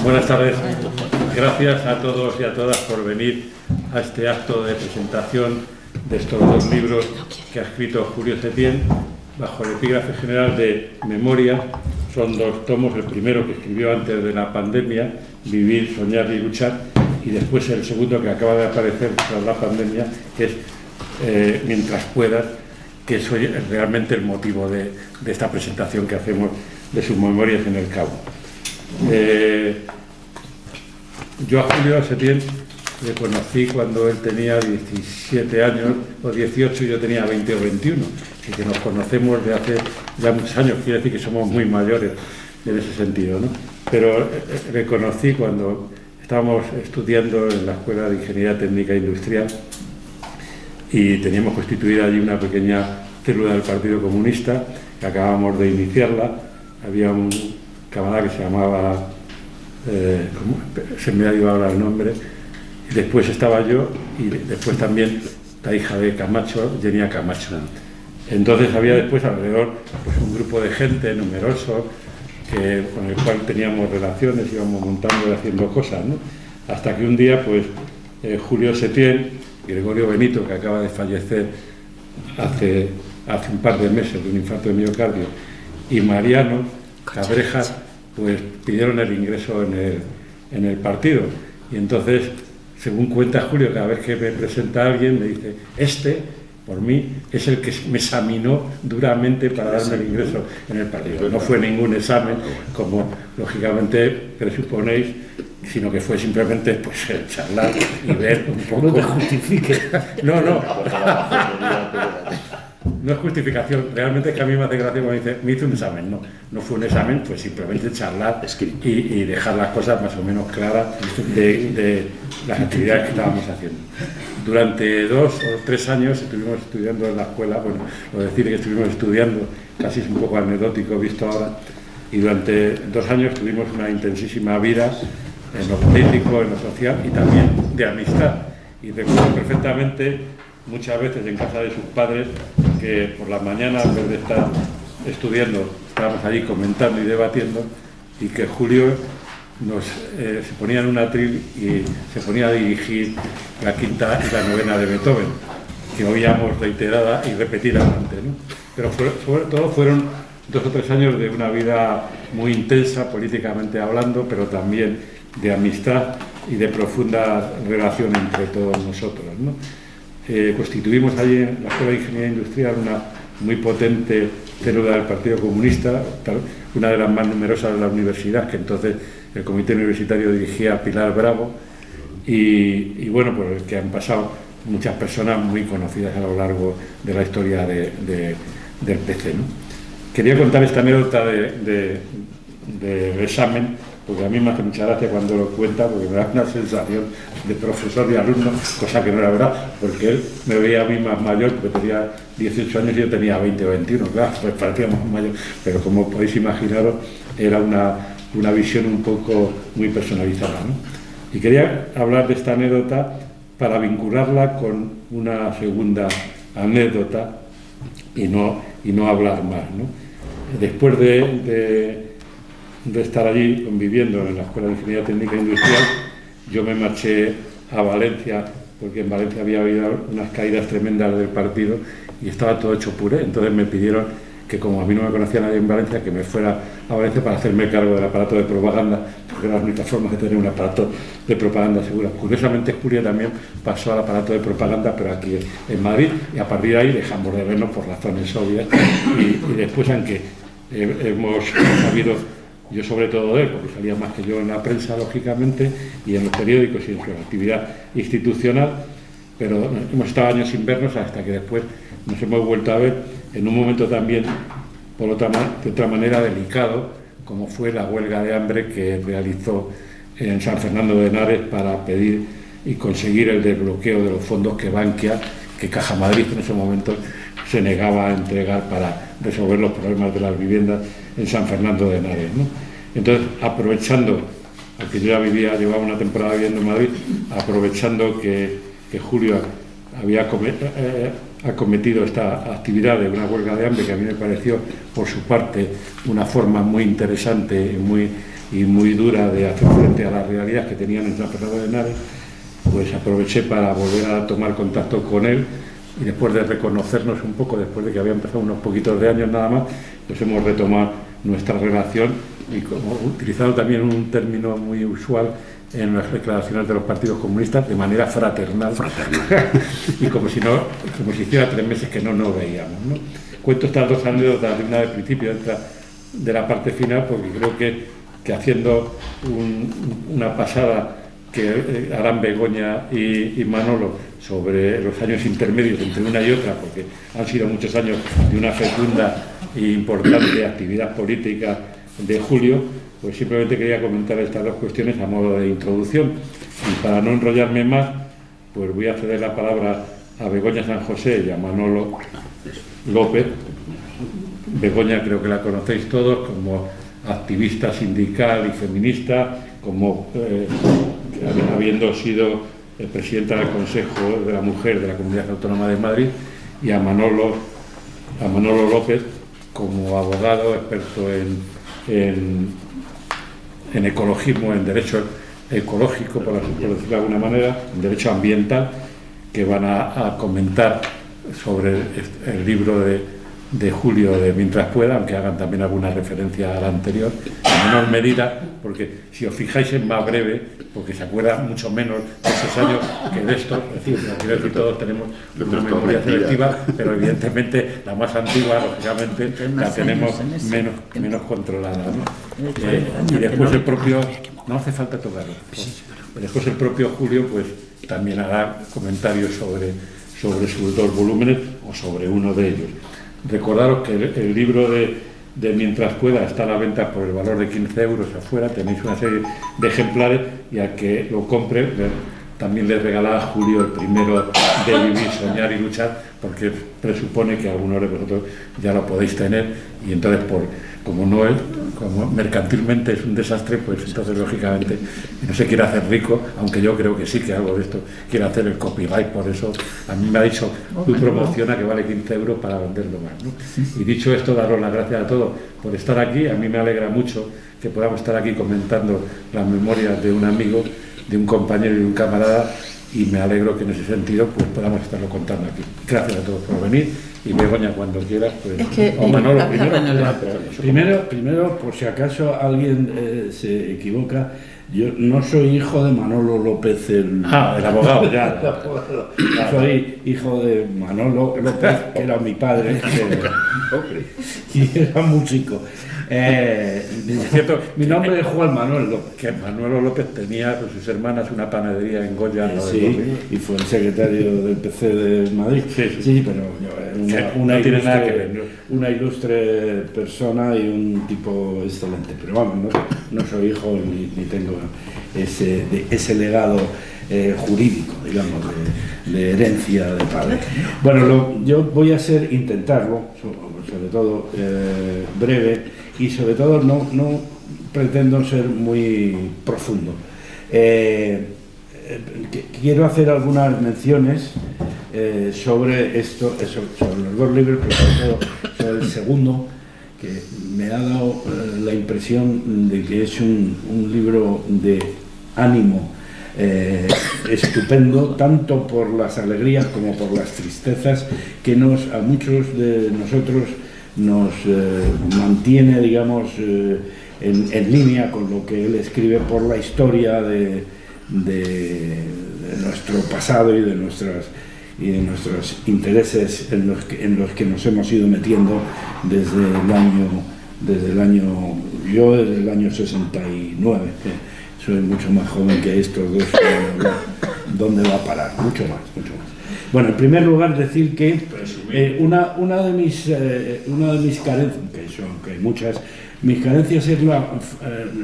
Buenas tardes. Gracias a todos y a todas por venir a este acto de presentación de estos dos libros que ha escrito Julio Setién bajo el epígrafe general de Memoria. Son dos tomos, el primero que escribió antes de la pandemia, Vivir, Soñar y Luchar, y después el segundo que acaba de aparecer tras la pandemia, que es Mientras puedas, que es realmente el motivo de esta presentación que hacemos de sus memorias en el Cabo. Yo a Julio Setién le conocí cuando él tenía 17 años o 18 y yo tenía 20 o 21, y que nos conocemos de hace ya muchos años, quiere decir que somos muy mayores en ese sentido, ¿no? Pero le conocí cuando estábamos estudiando en la Escuela de Ingeniería Técnica e Industrial y teníamos constituida allí una pequeña célula del Partido Comunista que acabábamos de iniciarla. Había un camarada que se llamaba, se me ha ido ahora el nombre, y después estaba yo y después también la hija de Camacho, Jenny Camacho. Entonces había después alrededor pues, un grupo de gente numeroso con el cual teníamos relaciones, íbamos montando y haciendo cosas, ¿no? Hasta que un día pues Julio Setién, Gregorio Benito, que acaba de fallecer hace un par de meses de un infarto de miocardio, y Mariano Cabrejas pues pidieron el ingreso en el partido. Y entonces, según cuenta Julio, cada vez que me presenta alguien me dice: por mí, es el que me examinó duramente para darme el ingreso en el partido. No fue ningún examen, como lógicamente presuponéis, sino que fue simplemente pues charlar y ver un poco. No te justifique. No. No es justificación, realmente es que a mí me hace gracia cuando dice, me hizo un examen. No fue un examen, pues simplemente charlar y dejar las cosas más o menos claras de las actividades que estábamos haciendo. Durante 2 o 3 años estuvimos estudiando en la escuela, bueno, lo decir que estuvimos estudiando casi es un poco anecdótico visto ahora, y durante 2 años tuvimos una intensísima vida en lo político, en lo social y también de amistad. Y recuerdo perfectamente muchas veces en casa de sus padres que por la mañana, en vez de estar estudiando, estábamos allí comentando y debatiendo, y que Julio se ponía en un atril y se ponía a dirigir la quinta y la novena de Beethoven, que oíamos reiterada y repetidamente, ¿no? Pero sobre todo fueron 2 o 3 años de una vida muy intensa, políticamente hablando, pero también de amistad y de profunda relación entre todos nosotros, ¿no? Constituimos allí en la Escuela de Ingeniería Industrial una muy potente célula del Partido Comunista, una de las más numerosas de la universidad, que entonces el comité universitario dirigía Pilar Bravo, y bueno, por el que han pasado muchas personas muy conocidas a lo largo de la historia del PC, ¿no? Quería contar esta anécdota del examen, porque a mí me hace mucha gracia cuando lo cuenta, porque me da una sensación de profesor y alumno, cosa que no era verdad, porque él me veía a mí más mayor, porque tenía 18 años y yo tenía 20 o 21, claro, pues parecía más mayor, pero como podéis imaginaros, era una visión un poco muy personalizada, ¿no? Y quería hablar de esta anécdota para vincularla con una segunda anécdota y no hablar más, ¿no? Después de estar allí conviviendo en la Escuela de Ingeniería Técnica e Industrial, yo me marché a Valencia, porque en Valencia había habido unas caídas tremendas del partido y estaba todo hecho puré. Entonces me pidieron que, como a mí no me conocía nadie en Valencia, que me fuera a Valencia para hacerme cargo del aparato de propaganda, porque era la única forma de tener un aparato de propaganda segura. Curiosamente, Julio también pasó al aparato de propaganda, pero aquí en Madrid, y a partir de ahí dejamos de vernos por razones obvias, y después, aunque hemos habido, yo sobre todo de él, porque salía más que yo en la prensa, lógicamente, y en los periódicos y en su actividad institucional, pero hemos estado años sin vernos hasta que después nos hemos vuelto a ver en un momento también, de otra manera, delicado, como fue la huelga de hambre que realizó en San Fernando de Henares para pedir y conseguir el desbloqueo de los fondos que Bankia, que Caja Madrid en ese momento se negaba a entregar para resolver los problemas de las viviendas en San Fernando de Henares, ¿no? Entonces, aprovechando, aunque yo ya llevaba una temporada viviendo en Madrid, aprovechando que Julio había acometido esta actividad de una huelga de hambre, que a mí me pareció, por su parte, una forma muy interesante y muy y muy dura de hacer frente a la realidad que tenían en San Fernando de Henares, pues aproveché para volver a tomar contacto con él, y después de reconocernos un poco, después de que había empezado unos poquitos de años nada más, pues hemos retomado nuestra relación, y utilizando también un término muy usual en las declaraciones de los partidos comunistas, de manera fraternal. Y como si hiciera 3 meses que no nos veíamos, ¿no? Cuento estas 2 anécdotas, de una del principio, otra de la parte final, porque creo que haciendo una pasada que harán Begoña y Manolo sobre los años intermedios entre una y otra, porque han sido muchos años de una fecunda e importante actividad política de Julio, pues simplemente quería comentar estas 2 cuestiones a modo de introducción. Y para no enrollarme más, pues voy a ceder la palabra a Begoña San José y a Manolo López. Begoña creo que la conocéis todos como activista sindical y feminista, como habiendo sido presidenta del Consejo de la Mujer de la Comunidad Autónoma de Madrid, y a Manolo López como abogado experto en ecologismo, en derecho ecológico, por decirlo de alguna manera, en derecho ambiental, que van a comentar sobre el libro de Julio de Mientras pueda, aunque hagan también alguna referencia a la anterior, en menor medida, porque si os fijáis es más breve, porque se acuerda mucho menos de esos años que de estos. Es decir, quiero decir, todos tenemos una memoria selectiva, pero evidentemente la más antigua, lógicamente, la tenemos menos controlada, ¿no? Y después el propio, no hace falta tocarlo, después el propio Julio pues también hará comentarios sobre sus 2 volúmenes o sobre uno de ellos. Recordaros que el libro de Mientras pueda está a la venta por el valor de 15 euros afuera, tenéis una serie de ejemplares, y al que lo compre también le regalaba a Julio el primero de Vivir, Soñar y Luchar, porque presupone que algunos de vosotros ya lo podéis tener, y entonces como mercantilmente es un desastre, pues entonces lógicamente no se quiere hacer rico, aunque yo creo que sí, que algo de esto quiere hacer el copyright. Por eso a mí me ha dicho, tú promociona que vale 15 euros para venderlo más, ¿no? Y dicho esto, daros las gracias a todos por estar aquí. A mí me alegra mucho que podamos estar aquí comentando las memorias de un amigo, de un compañero y de un camarada, y me alegro que en ese sentido pues podamos estarlo contando aquí. Gracias a todos por venir, y Begoña, cuando quieras, pues... Manolo, primero, por si acaso alguien se equivoca, yo no soy hijo de Manolo López, el abogado, ya. Soy hijo de Manolo López, que era mi padre, y era músico. Mi nombre es Juan Manuel López. Que Manuel López tenía con sus hermanas una panadería en Goya. Sí, y fue el secretario del PC de Madrid. Sí, pero una ilustre persona y un tipo excelente. Pero vamos, no soy hijo ni tengo ese legado jurídico, digamos, de herencia de padre. Bueno, yo voy a intentarlo, sobre todo breve, y sobre todo no pretendo ser muy profundo. Quiero hacer algunas menciones sobre sobre los 2 libros, pero sobre todo sobre el segundo, que me ha dado la impresión de que es un libro de ánimo estupendo, tanto por las alegrías como por las tristezas, que a muchos de nosotros nos mantiene, digamos, en línea con lo que él escribe, por la historia de nuestro pasado y de nuestros intereses en los que nos hemos ido metiendo desde el año 69. Soy mucho más joven que estos 2. ¿Dónde va a parar? Mucho más. Bueno, en primer lugar, decir que una de mis carencias, que hay muchas, mis carencias es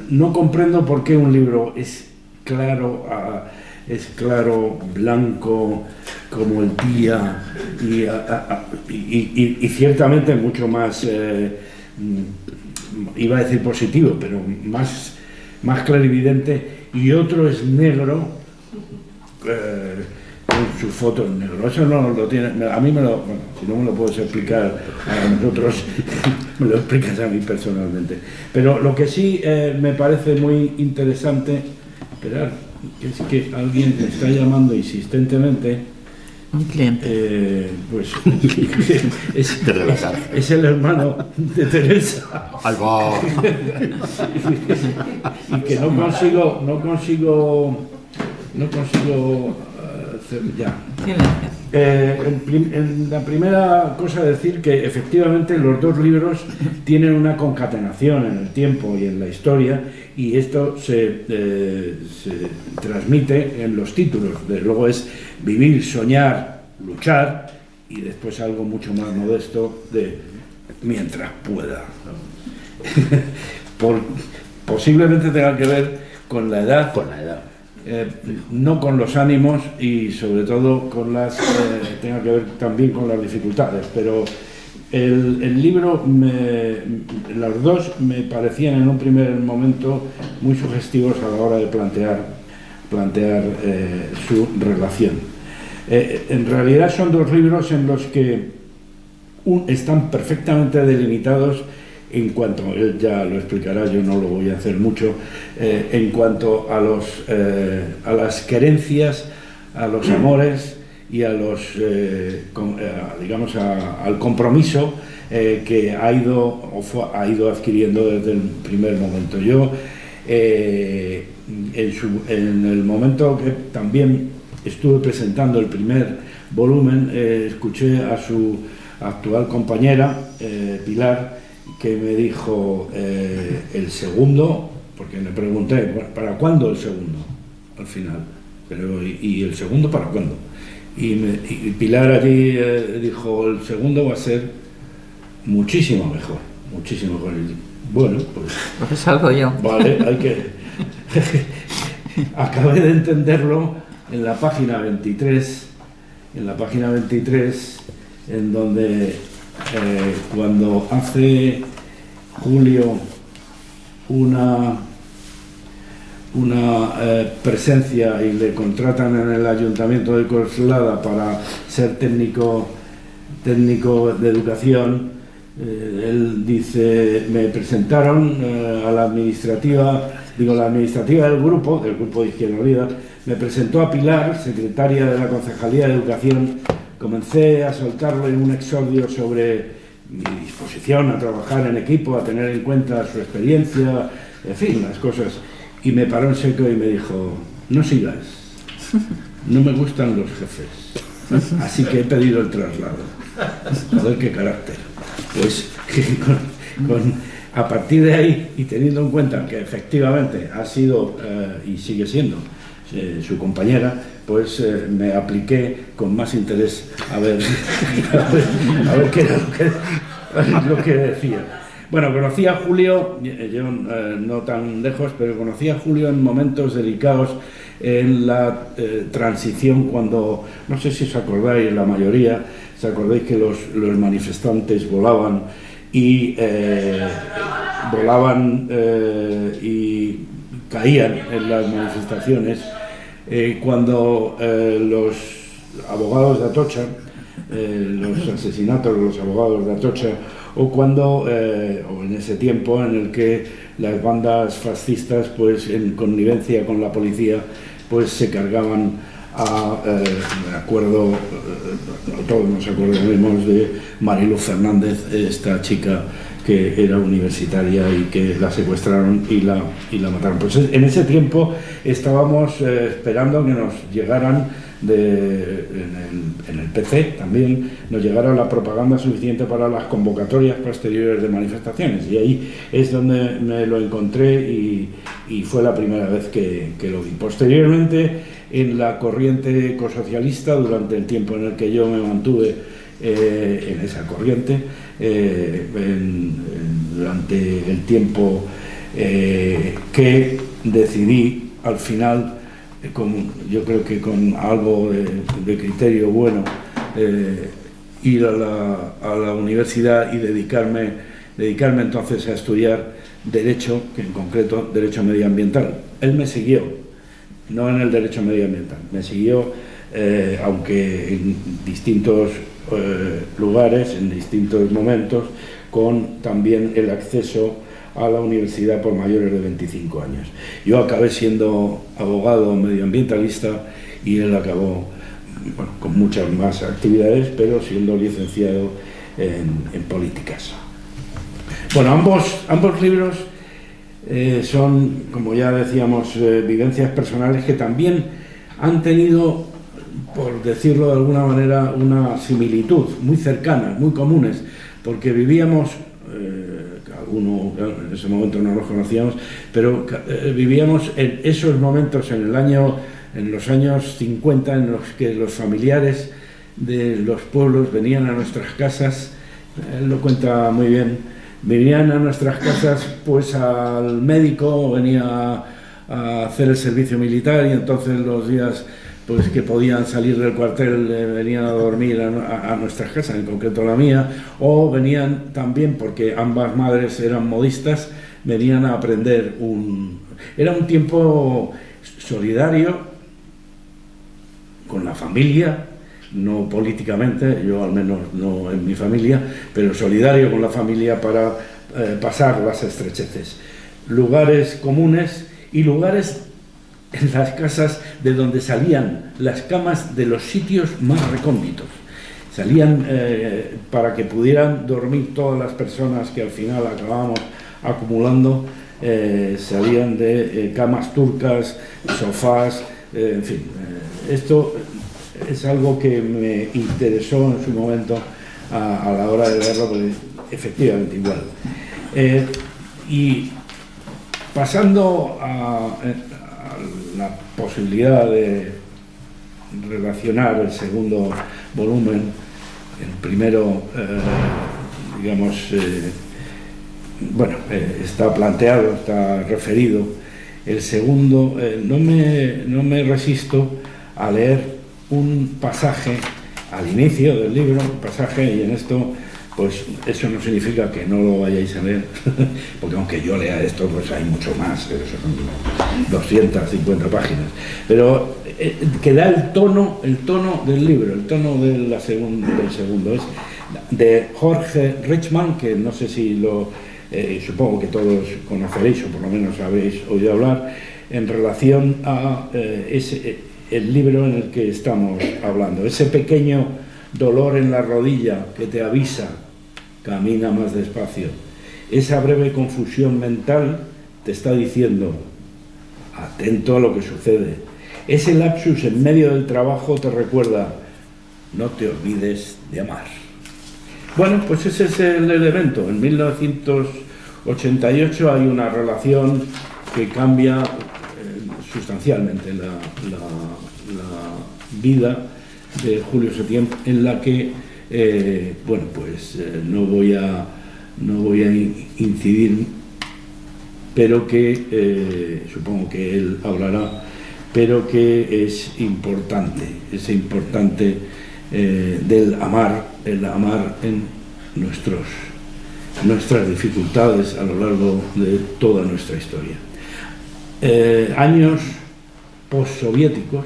no comprendo por qué un libro es claro, blanco como el día, y ciertamente mucho más, iba a decir positivo, pero más clarividente, y otro es negro, con su foto en negro. Eso no lo tiene, a mí bueno, si no me lo puedes explicar a nosotros, me lo explicas a mí personalmente. Pero lo que sí me parece muy interesante, esperar, es que alguien me está llamando insistentemente. Un cliente. Pues es el hermano de Teresa. Y que no consigo ya. En la primera cosa decir que efectivamente los dos libros tienen una concatenación en el tiempo y en la historia, y esto se transmite en los títulos. Luego es Vivir, Soñar, Luchar, y después algo mucho más modesto de Mientras pueda. Posiblemente tenga que ver con la edad. No con los ánimos, y sobre todo con tenga que ver también con las dificultades, pero el libro, los dos me parecían en un primer momento muy sugestivos a la hora de plantear su relación. En realidad son dos libros en los que están perfectamente delimitados en cuanto, él ya lo explicará, yo no lo voy a hacer mucho, en cuanto a las querencias, a los amores y a digamos al compromiso que ha ido adquiriendo desde el primer momento. Yo en el momento que también estuve presentando el primer volumen, escuché a su actual compañera, Pilar, que me dijo el segundo, porque le pregunté, ¿para cuándo el segundo? Al final, ¿y el segundo para cuándo? Y Pilar allí dijo, el segundo va a ser muchísimo mejor, muchísimo mejor. Y, bueno, pues salgo yo. Vale, hay que... Acabé de entenderlo en la página 23, en donde cuando hace Julio una presencia y le contratan en el Ayuntamiento de Coslada para ser técnico de educación, él dice, me presentaron a la administrativa del grupo de Izquierda Unida, me presentó a Pilar, secretaria de la Concejalía de Educación. Comencé a soltarle un exordio sobre mi disposición a trabajar en equipo, a tener en cuenta su experiencia, en fin, las cosas. Y me paró en seco y me dijo, no sigas, no me gustan los jefes, así que he pedido el traslado. Joder, qué carácter. Pues a partir de ahí, y teniendo en cuenta que efectivamente ha sido y sigue siendo su compañera, pues me apliqué con más interés a ver qué era lo que decía. Bueno, conocí a Julio, yo no tan lejos, pero conocí a Julio en momentos delicados en la transición, cuando, no sé si os acordáis, la mayoría, os acordáis que los manifestantes volaban y caían en las manifestaciones, cuando los abogados de Atocha, los asesinatos de los abogados de Atocha, o en ese tiempo en el que las bandas fascistas, pues en connivencia con la policía, pues se cargaban me acuerdo, todos nos acordamos de Marilu Fernández, esta chica que era universitaria y que la secuestraron y la mataron. Pues en ese tiempo estábamos esperando que nos llegaran en el PC también nos llegara la propaganda suficiente para las convocatorias posteriores de manifestaciones, y ahí es donde me lo encontré y fue la primera vez que lo vi. Posteriormente, en la corriente ecosocialista, durante el tiempo en el que yo me mantuve en esa corriente, durante el tiempo que decidí al final, yo creo que con algo de criterio bueno, ir a la universidad y dedicarme entonces a estudiar Derecho, que en concreto Derecho Medioambiental. Él me siguió, no en el Derecho Medioambiental, me siguió aunque en distintos lugares, en distintos momentos, con también el acceso a la universidad por mayores de 25 años. Yo acabé siendo abogado medioambientalista y él acabó, bueno, con muchas más actividades, pero siendo licenciado en políticas. Bueno, ambos libros son, como ya decíamos, vivencias personales que también han tenido, por decirlo de alguna manera, una similitud muy cercana, muy comunes, porque vivíamos, algunos en ese momento no los conocíamos, pero vivíamos en esos momentos en los años 50, en los que los familiares de los pueblos venían a nuestras casas. Él lo cuenta muy bien. Venían a nuestras casas pues al médico, venía a hacer el servicio militar, y entonces los días pues que podían salir del cuartel venían a dormir a nuestras casas, en concreto la mía, o venían también, porque ambas madres eran modistas, venían a aprender Era un tiempo solidario con la familia, no políticamente, yo al menos no en mi familia, pero solidario con la familia para pasar las estrecheces. Lugares comunes y lugares en las casas de donde salían las camas de los sitios más recónditos. Salían para que pudieran dormir todas las personas que al final acabamos acumulando, salían de camas turcas, sofás, en fin. Esto es algo que me interesó en su momento a la hora de verlo, porque efectivamente igual. Y pasando a la posibilidad de relacionar el segundo volumen, el primero, digamos, bueno, está planteado, está referido. El segundo, no me resisto a leer un pasaje al inicio del libro, un pasaje, y en esto, pues eso no significa que no lo vayáis a leer, porque aunque yo lea esto, pues hay mucho más, son 250 páginas, pero que da el tono del libro, el tono del segundo, es de Jorge Richman, que no sé si supongo que todos conoceréis, o por lo menos habéis oído hablar, en relación a el libro en el que estamos hablando. Ese pequeño dolor en la rodilla que te avisa, camina más despacio. Esa breve confusión mental te está diciendo, atento a lo que sucede. Ese lapsus en medio del trabajo te recuerda, no te olvides de amar. Bueno, pues ese es el elemento. En 1988 hay una relación que cambia sustancialmente la vida de Julio Setién, en la que, bueno, pues no voy a incidir, pero que supongo que él hablará, pero que es importante del amar, el amar en nuestras dificultades a lo largo de toda nuestra historia. Años postsoviéticos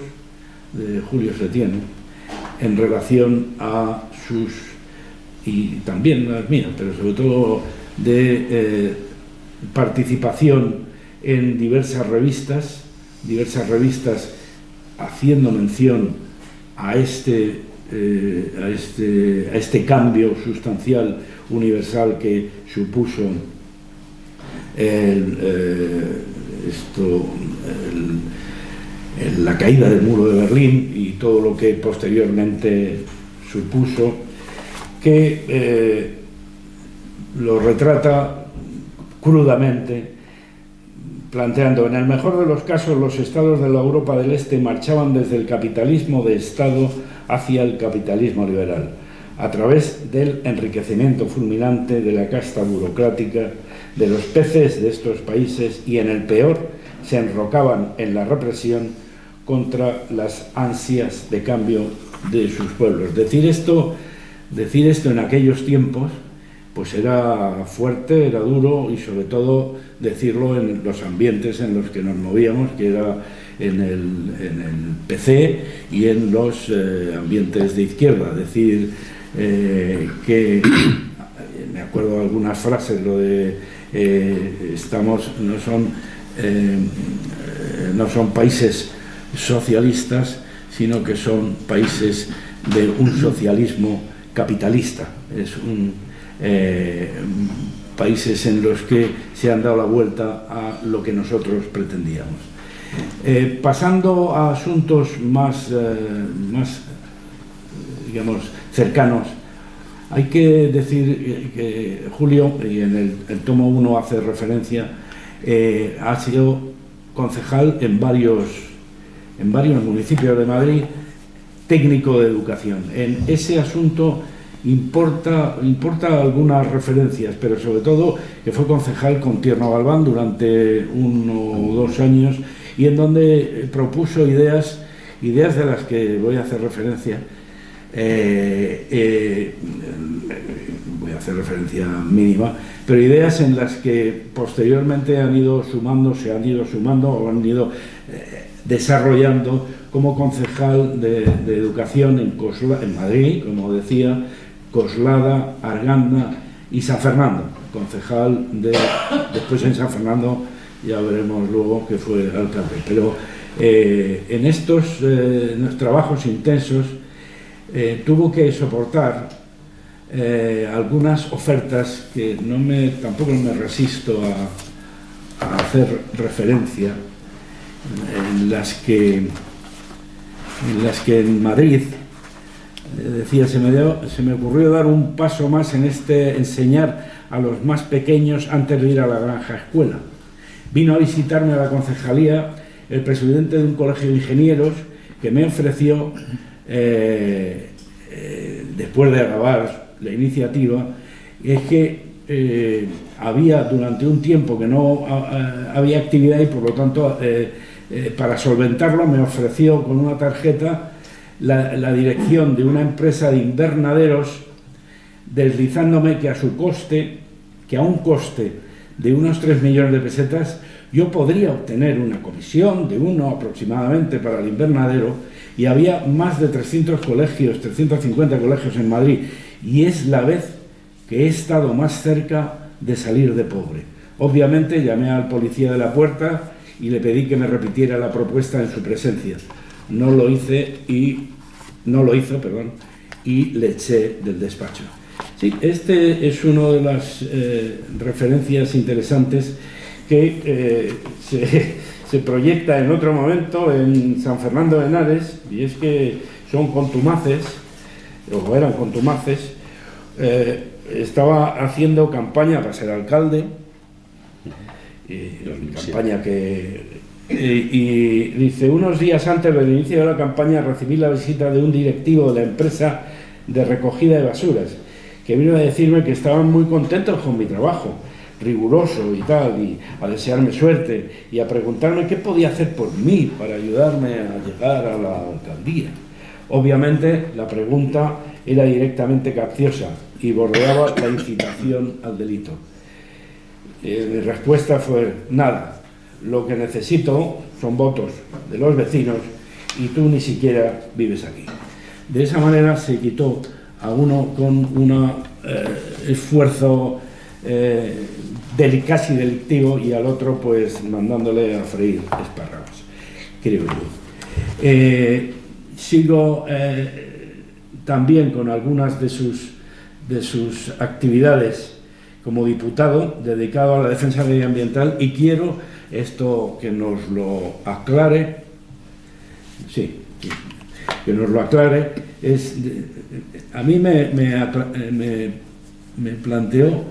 de Julio Setién en relación a sus, y también las mías, pero sobre todo de participación en diversas revistas haciendo mención a este cambio sustancial universal que supuso la caída del muro de Berlín y todo lo que posteriormente supuso, que lo retrata crudamente, planteando: en el mejor de los casos, los estados de la Europa del Este marchaban desde el capitalismo de Estado hacia el capitalismo liberal, a través del enriquecimiento fulminante de la casta burocrática de los peces de estos países, y en el peor se enrocaban en la represión contra las ansias de cambio de sus pueblos. Decir esto en aquellos tiempos pues era fuerte, era duro y sobre todo decirlo en los ambientes en los que nos movíamos, que era en el PC y en los ambientes de izquierda. Decir que, me acuerdo de algunas frases, lo de no son países socialistas, sino que son países de un socialismo capitalista. Es países en los que se han dado la vuelta a lo que nosotros pretendíamos. Pasando a asuntos más digamos, cercanos, hay que decir que Julio, y en el tomo 1 hace referencia, ha sido concejal en varios municipios de Madrid, técnico de educación. En ese asunto importa algunas referencias, pero sobre todo que fue concejal con Tierno Galván durante 1 o 2 años, y en donde propuso ideas de las que voy a hacer referencia. Voy a hacer referencia mínima, pero ideas en las que posteriormente se han ido sumando o han ido desarrollando como concejal de educación en Madrid, como decía, Coslada, Arganda y San Fernando. Concejal después en San Fernando, ya veremos luego que fue alcalde. Pero en estos trabajos intensos tuvo que soportar algunas ofertas que tampoco me resisto a hacer referencia, en las que en Madrid decía, se me ocurrió dar un paso más en enseñar a los más pequeños antes de ir a la granja escuela. Vino a visitarme a la concejalía el presidente de un colegio de ingenieros que me ofreció, después de acabar la iniciativa, es que había durante un tiempo que no había actividad y por lo tanto para solventarlo me ofreció con una tarjeta la dirección de una empresa de invernaderos, deslizándome que a un coste de unos 3 millones de pesetas yo podría obtener una comisión de 1 aproximadamente para el invernadero, y había más de 300 colegios, 350 colegios en Madrid, y es la vez que he estado más cerca de salir de pobre. Obviamente llamé al policía de la puerta y le pedí que me repitiera la propuesta en su presencia. No lo hizo, y le eché del despacho. Sí, este es una de las referencias interesantes que se proyecta en otro momento en San Fernando de Henares, y es que son contumaces, o eran contumaces. Estaba haciendo campaña para ser alcalde, campaña y dice, unos días antes del inicio de la campaña recibí la visita de un directivo de la empresa de recogida de basuras, que vino a decirme que estaban muy contentos con mi trabajo, riguroso y tal, y a desearme suerte y a preguntarme qué podía hacer por mí para ayudarme a llegar a la alcaldía. Obviamente la pregunta era directamente capciosa y bordeaba la incitación al delito. Mi respuesta fue, nada, lo que necesito son votos de los vecinos y tú ni siquiera vives aquí. De esa manera se quitó a uno con un esfuerzo casi delictivo, y al otro pues mandándole a freír espárragos, creo yo. Sigo también con algunas de sus actividades como diputado dedicado a la defensa medioambiental, y quiero esto que nos lo aclare. Sí, que nos lo aclare. A mí me planteó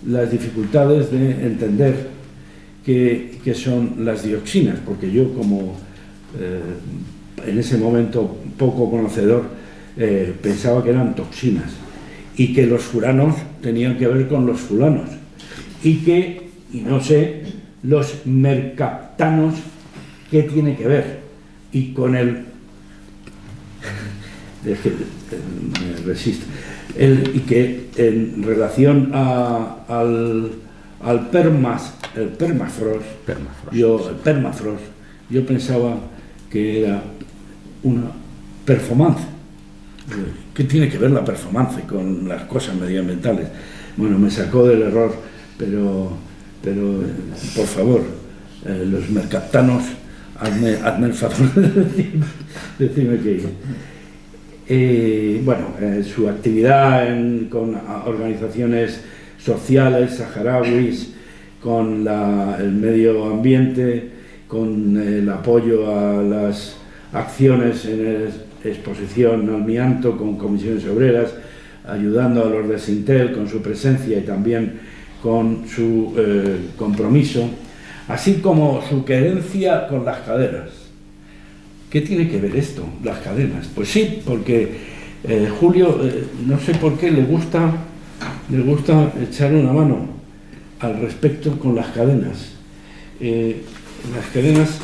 las dificultades de entender qué son las dioxinas, porque yo, como en ese momento poco conocedor, pensaba que eran toxinas, y que los furanos tenían que ver con los fulanos, y no sé, los mercaptanos, ¿qué tiene que ver? Y con el... me resisto. y que en relación al permafrost, yo pensaba que era una performance. ¿Qué tiene que ver la performance con las cosas medioambientales? Bueno, me sacó del error, pero por favor, los mercaptanos, hazme el favor de decirme que... bueno, su actividad con organizaciones sociales, saharauis, con el medio ambiente, con el apoyo a las acciones en exposición al amianto, con comisiones obreras, ayudando a los de Sintel con su presencia y también con su compromiso, así como su querencia con las cadenas. ¿Qué tiene que ver esto, las cadenas? Pues sí, porque Julio, no sé por qué, le gusta echar una mano al respecto con las cadenas. Las cadenas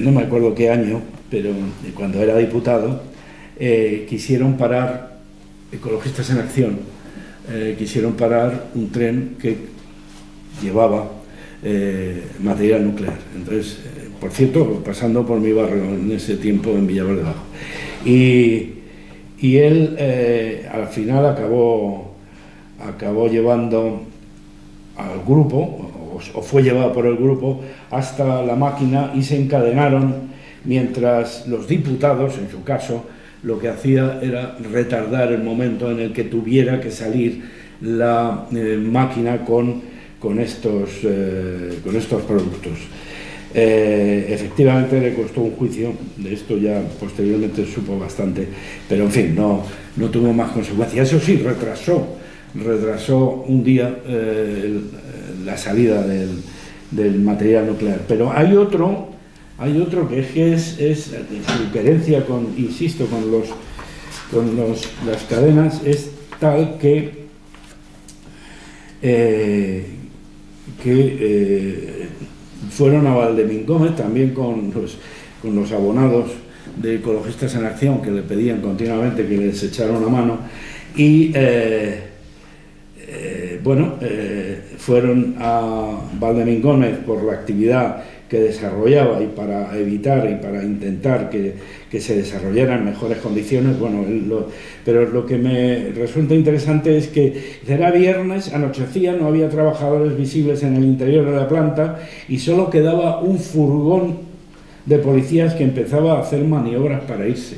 no me acuerdo qué año, pero cuando era diputado, quisieron parar, Ecologistas en Acción, quisieron parar un tren que llevaba material nuclear. Entonces, por cierto, pasando por mi barrio en ese tiempo en Villaverde-Bajo. Y él al final acabó llevando al grupo, o fue llevado por el grupo hasta la máquina, y se encadenaron mientras los diputados, en su caso, lo que hacía era retardar el momento en el que tuviera que salir la máquina con estos productos. Efectivamente le costó un juicio, de esto ya posteriormente supo bastante, pero en fin, no tuvo más consecuencias. Eso sí, retrasó un día la salida del material nuclear. Pero hay otro que es su querencia insisto, con las cadenas, es tal que fueron a Valdemín Gómez, también con los abonados de Ecologistas en Acción, que le pedían continuamente que les echara una mano, y fueron a Valdemín Gómez por la actividad que desarrollaba y para evitar y para intentar que se desarrollara en mejores condiciones. Bueno, pero lo que me resulta interesante es que era viernes, anochecía, no había trabajadores visibles en el interior de la planta y solo quedaba un furgón de policías que empezaba a hacer maniobras para irse.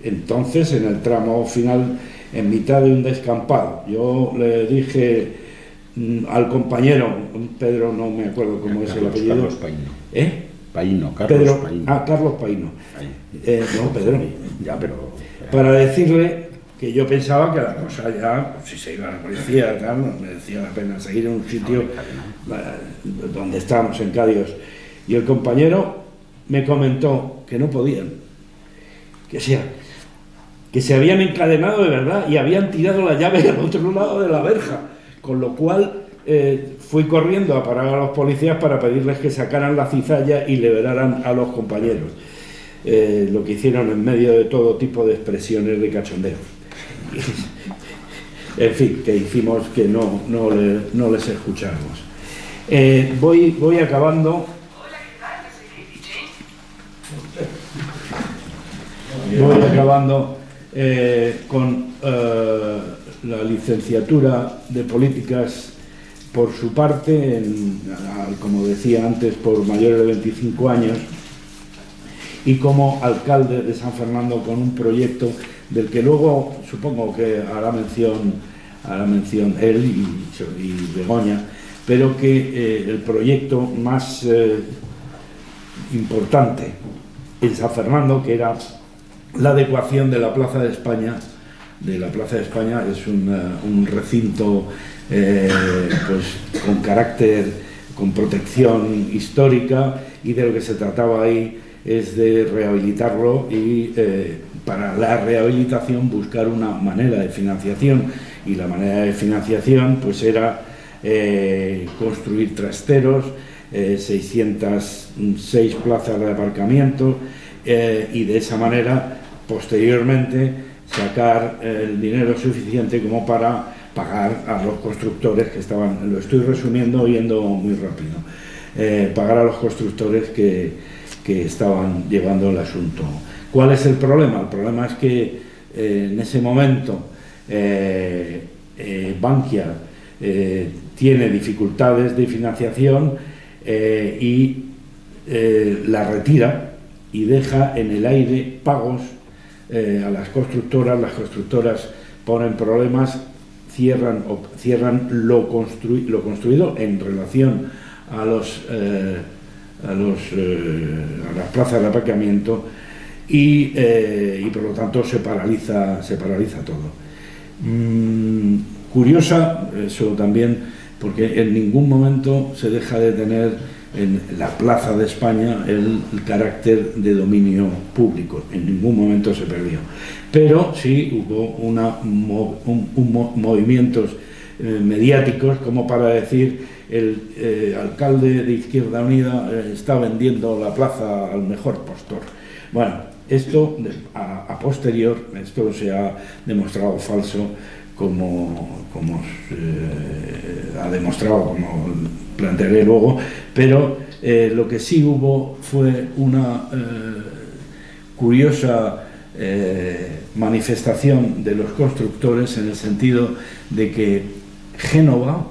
Entonces, en el tramo final, en mitad de un descampado, yo le dije al compañero, Pedro, no me acuerdo cómo es el apellido. Carlos Paino. Paino, Carlos Paino. Carlos Paino. No, Pedro. Ya, pero... Para decirle que yo pensaba que la cosa ya, si se iba a la policía, tal, no merecía la pena seguir en un sitio donde estábamos, en Cádiz. Y el compañero me comentó que no podían, que se habían encadenado de verdad y habían tirado la llave al otro lado de la verja. Con lo cual fui corriendo a parar a los policías para pedirles que sacaran la cizalla y liberaran a los compañeros. Lo que hicieron en medio de todo tipo de expresiones de cachondeo. En fin, que hicimos que no les escucháramos. Voy acabando. Voy acabando con la licenciatura de Políticas por su parte, como decía antes, por mayores de 25 años, y como alcalde de San Fernando con un proyecto del que luego supongo que hará mención él y Begoña, pero que el proyecto más importante en San Fernando, que era la adecuación de la Plaza de España. Es un recinto pues con carácter, con protección histórica, y de lo que se trataba ahí es de rehabilitarlo y para la rehabilitación buscar una manera de financiación, y la manera de financiación pues era construir trasteros, 606 plazas de aparcamiento, y de esa manera posteriormente sacar el dinero suficiente como para pagar a los constructores que estaban, lo estoy resumiendo yendo muy rápido, pagar a los constructores que estaban llevando el asunto. ¿Cuál es el problema? El problema es que en ese momento Bankia tiene dificultades de financiación y la retira y deja en el aire pagos a las constructoras ponen problemas, cierran lo construido en relación a las plazas de aparcamiento y por lo tanto se paraliza todo. Curiosa eso también, porque en ningún momento se deja de tener en la Plaza de España el carácter de dominio público, en ningún momento se perdió, pero sí hubo movimientos mediáticos como para decir el alcalde de Izquierda Unida está vendiendo la plaza al mejor postor. Bueno, esto a posterior, esto se ha demostrado falso, como ha demostrado, como plantearé luego, pero lo que sí hubo fue una curiosa manifestación de los constructores en el sentido de que Génova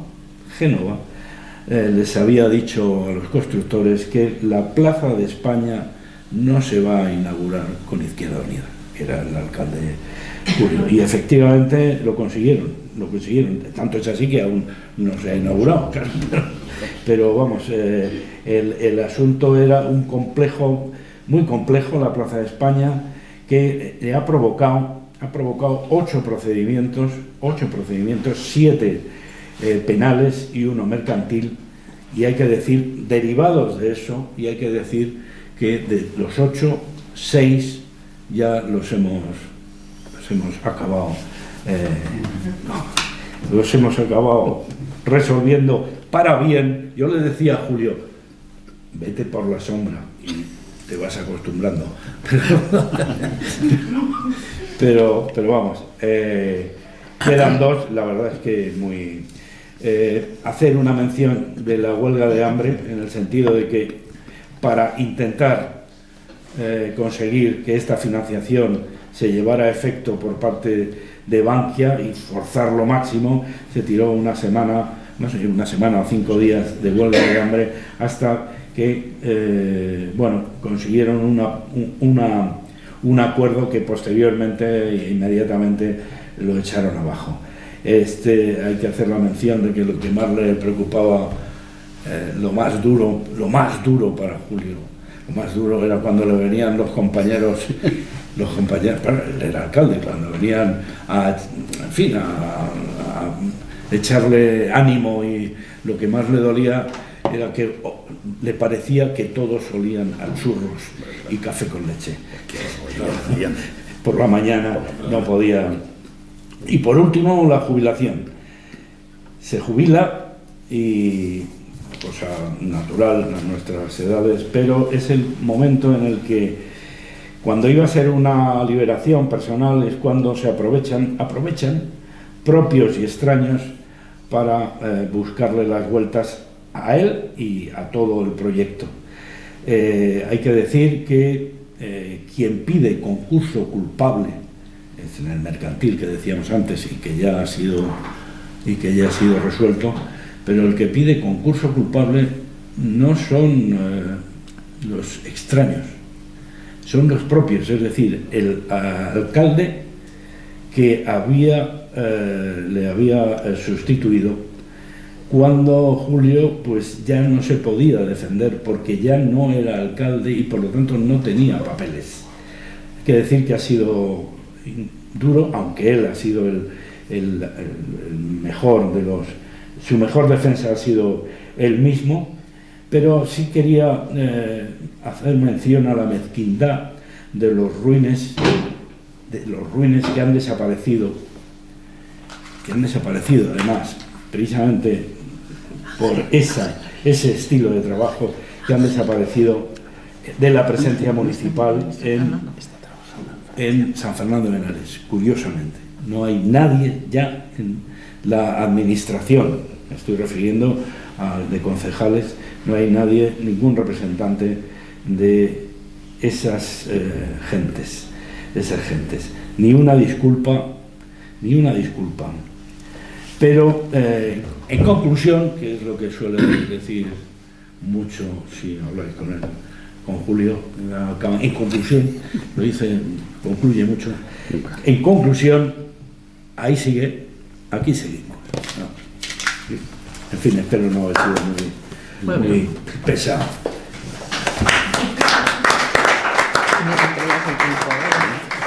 les había dicho a los constructores que la Plaza de España no se va a inaugurar con Izquierda Unida, que era el alcalde Julio, y efectivamente lo consiguieron, tanto es así que aún no se ha inaugurado, claro. Pero vamos, el asunto era un complejo, muy complejo, la Plaza de España, que ha provocado 8 procedimientos, 7 penales y 1 mercantil, y hay que decir, derivados de eso, y hay que decir que de los 8, 6 ya los hemos acabado resolviendo para bien. Yo le decía a Julio, vete por la sombra y te vas acostumbrando, pero vamos, quedan 2, la verdad es que muy hacer una mención de la huelga de hambre, en el sentido de que para intentar conseguir que esta financiación se llevara a efecto por parte de Bankia y forzar lo máximo, se tiró una semana o 5 días de huelga de hambre hasta que consiguieron un acuerdo que posteriormente inmediatamente lo echaron abajo. Hay que hacer la mención de que lo que más le preocupaba, lo más duro para Julio, lo más duro era cuando le venían los compañeros, el alcalde, cuando venían a echarle ánimo, y lo que más le dolía era que le parecía que todos olían a churros y café con leche. Por la mañana no podían. Y por último, la jubilación. Se jubila, y cosa natural a nuestras edades, pero es el momento en el que, cuando iba a ser una liberación personal, es cuando se aprovechan propios y extraños para buscarle las vueltas a él y a todo el proyecto. Hay que decir que quien pide concurso culpable es en el mercantil, que decíamos antes, y que ya ha sido resuelto, pero el que pide concurso culpable no son los extraños, son los propios, es decir, el alcalde que le había sustituido cuando Julio pues ya no se podía defender porque ya no era alcalde y por lo tanto no tenía papeles. Hay que decir que ha sido duro, aunque él ha sido el mejor de los... Su mejor defensa ha sido él mismo, pero sí quería hacer mención a la mezquindad de los ruines que han desaparecido además, precisamente por ese estilo de trabajo, que han desaparecido de la presencia municipal en San Fernando de Henares, curiosamente. No hay nadie ya en la administración, me estoy refiriendo de concejales, no hay nadie, ningún representante de esas gentes. Ni una disculpa. Pero, en conclusión, que es lo que suele decir mucho si habláis con él, con Julio, en conclusión, lo dice, concluye mucho, en conclusión, ahí sigue, aquí seguimos. No. En fin, espero no haber sido muy pesado.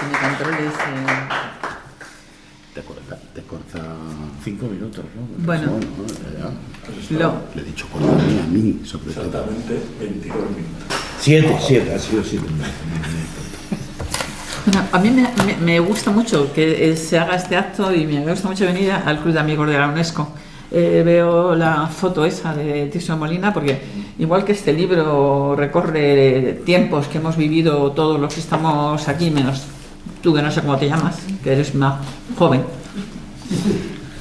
Me controles. Te corta 5 minutos, ¿no? Bueno, le he dicho cortarme a mí, sobre todo. Exactamente 22 minutos. 7, ha sido 7. Bueno, a mí me gusta mucho que se haga este acto y me gusta mucho venir al Club de Amigos de la UNESCO. Veo la foto esa de Tirso Molina porque igual que este libro recorre tiempos que hemos vivido todos los que estamos aquí, menos tú que no sé cómo te llamas, que eres más joven.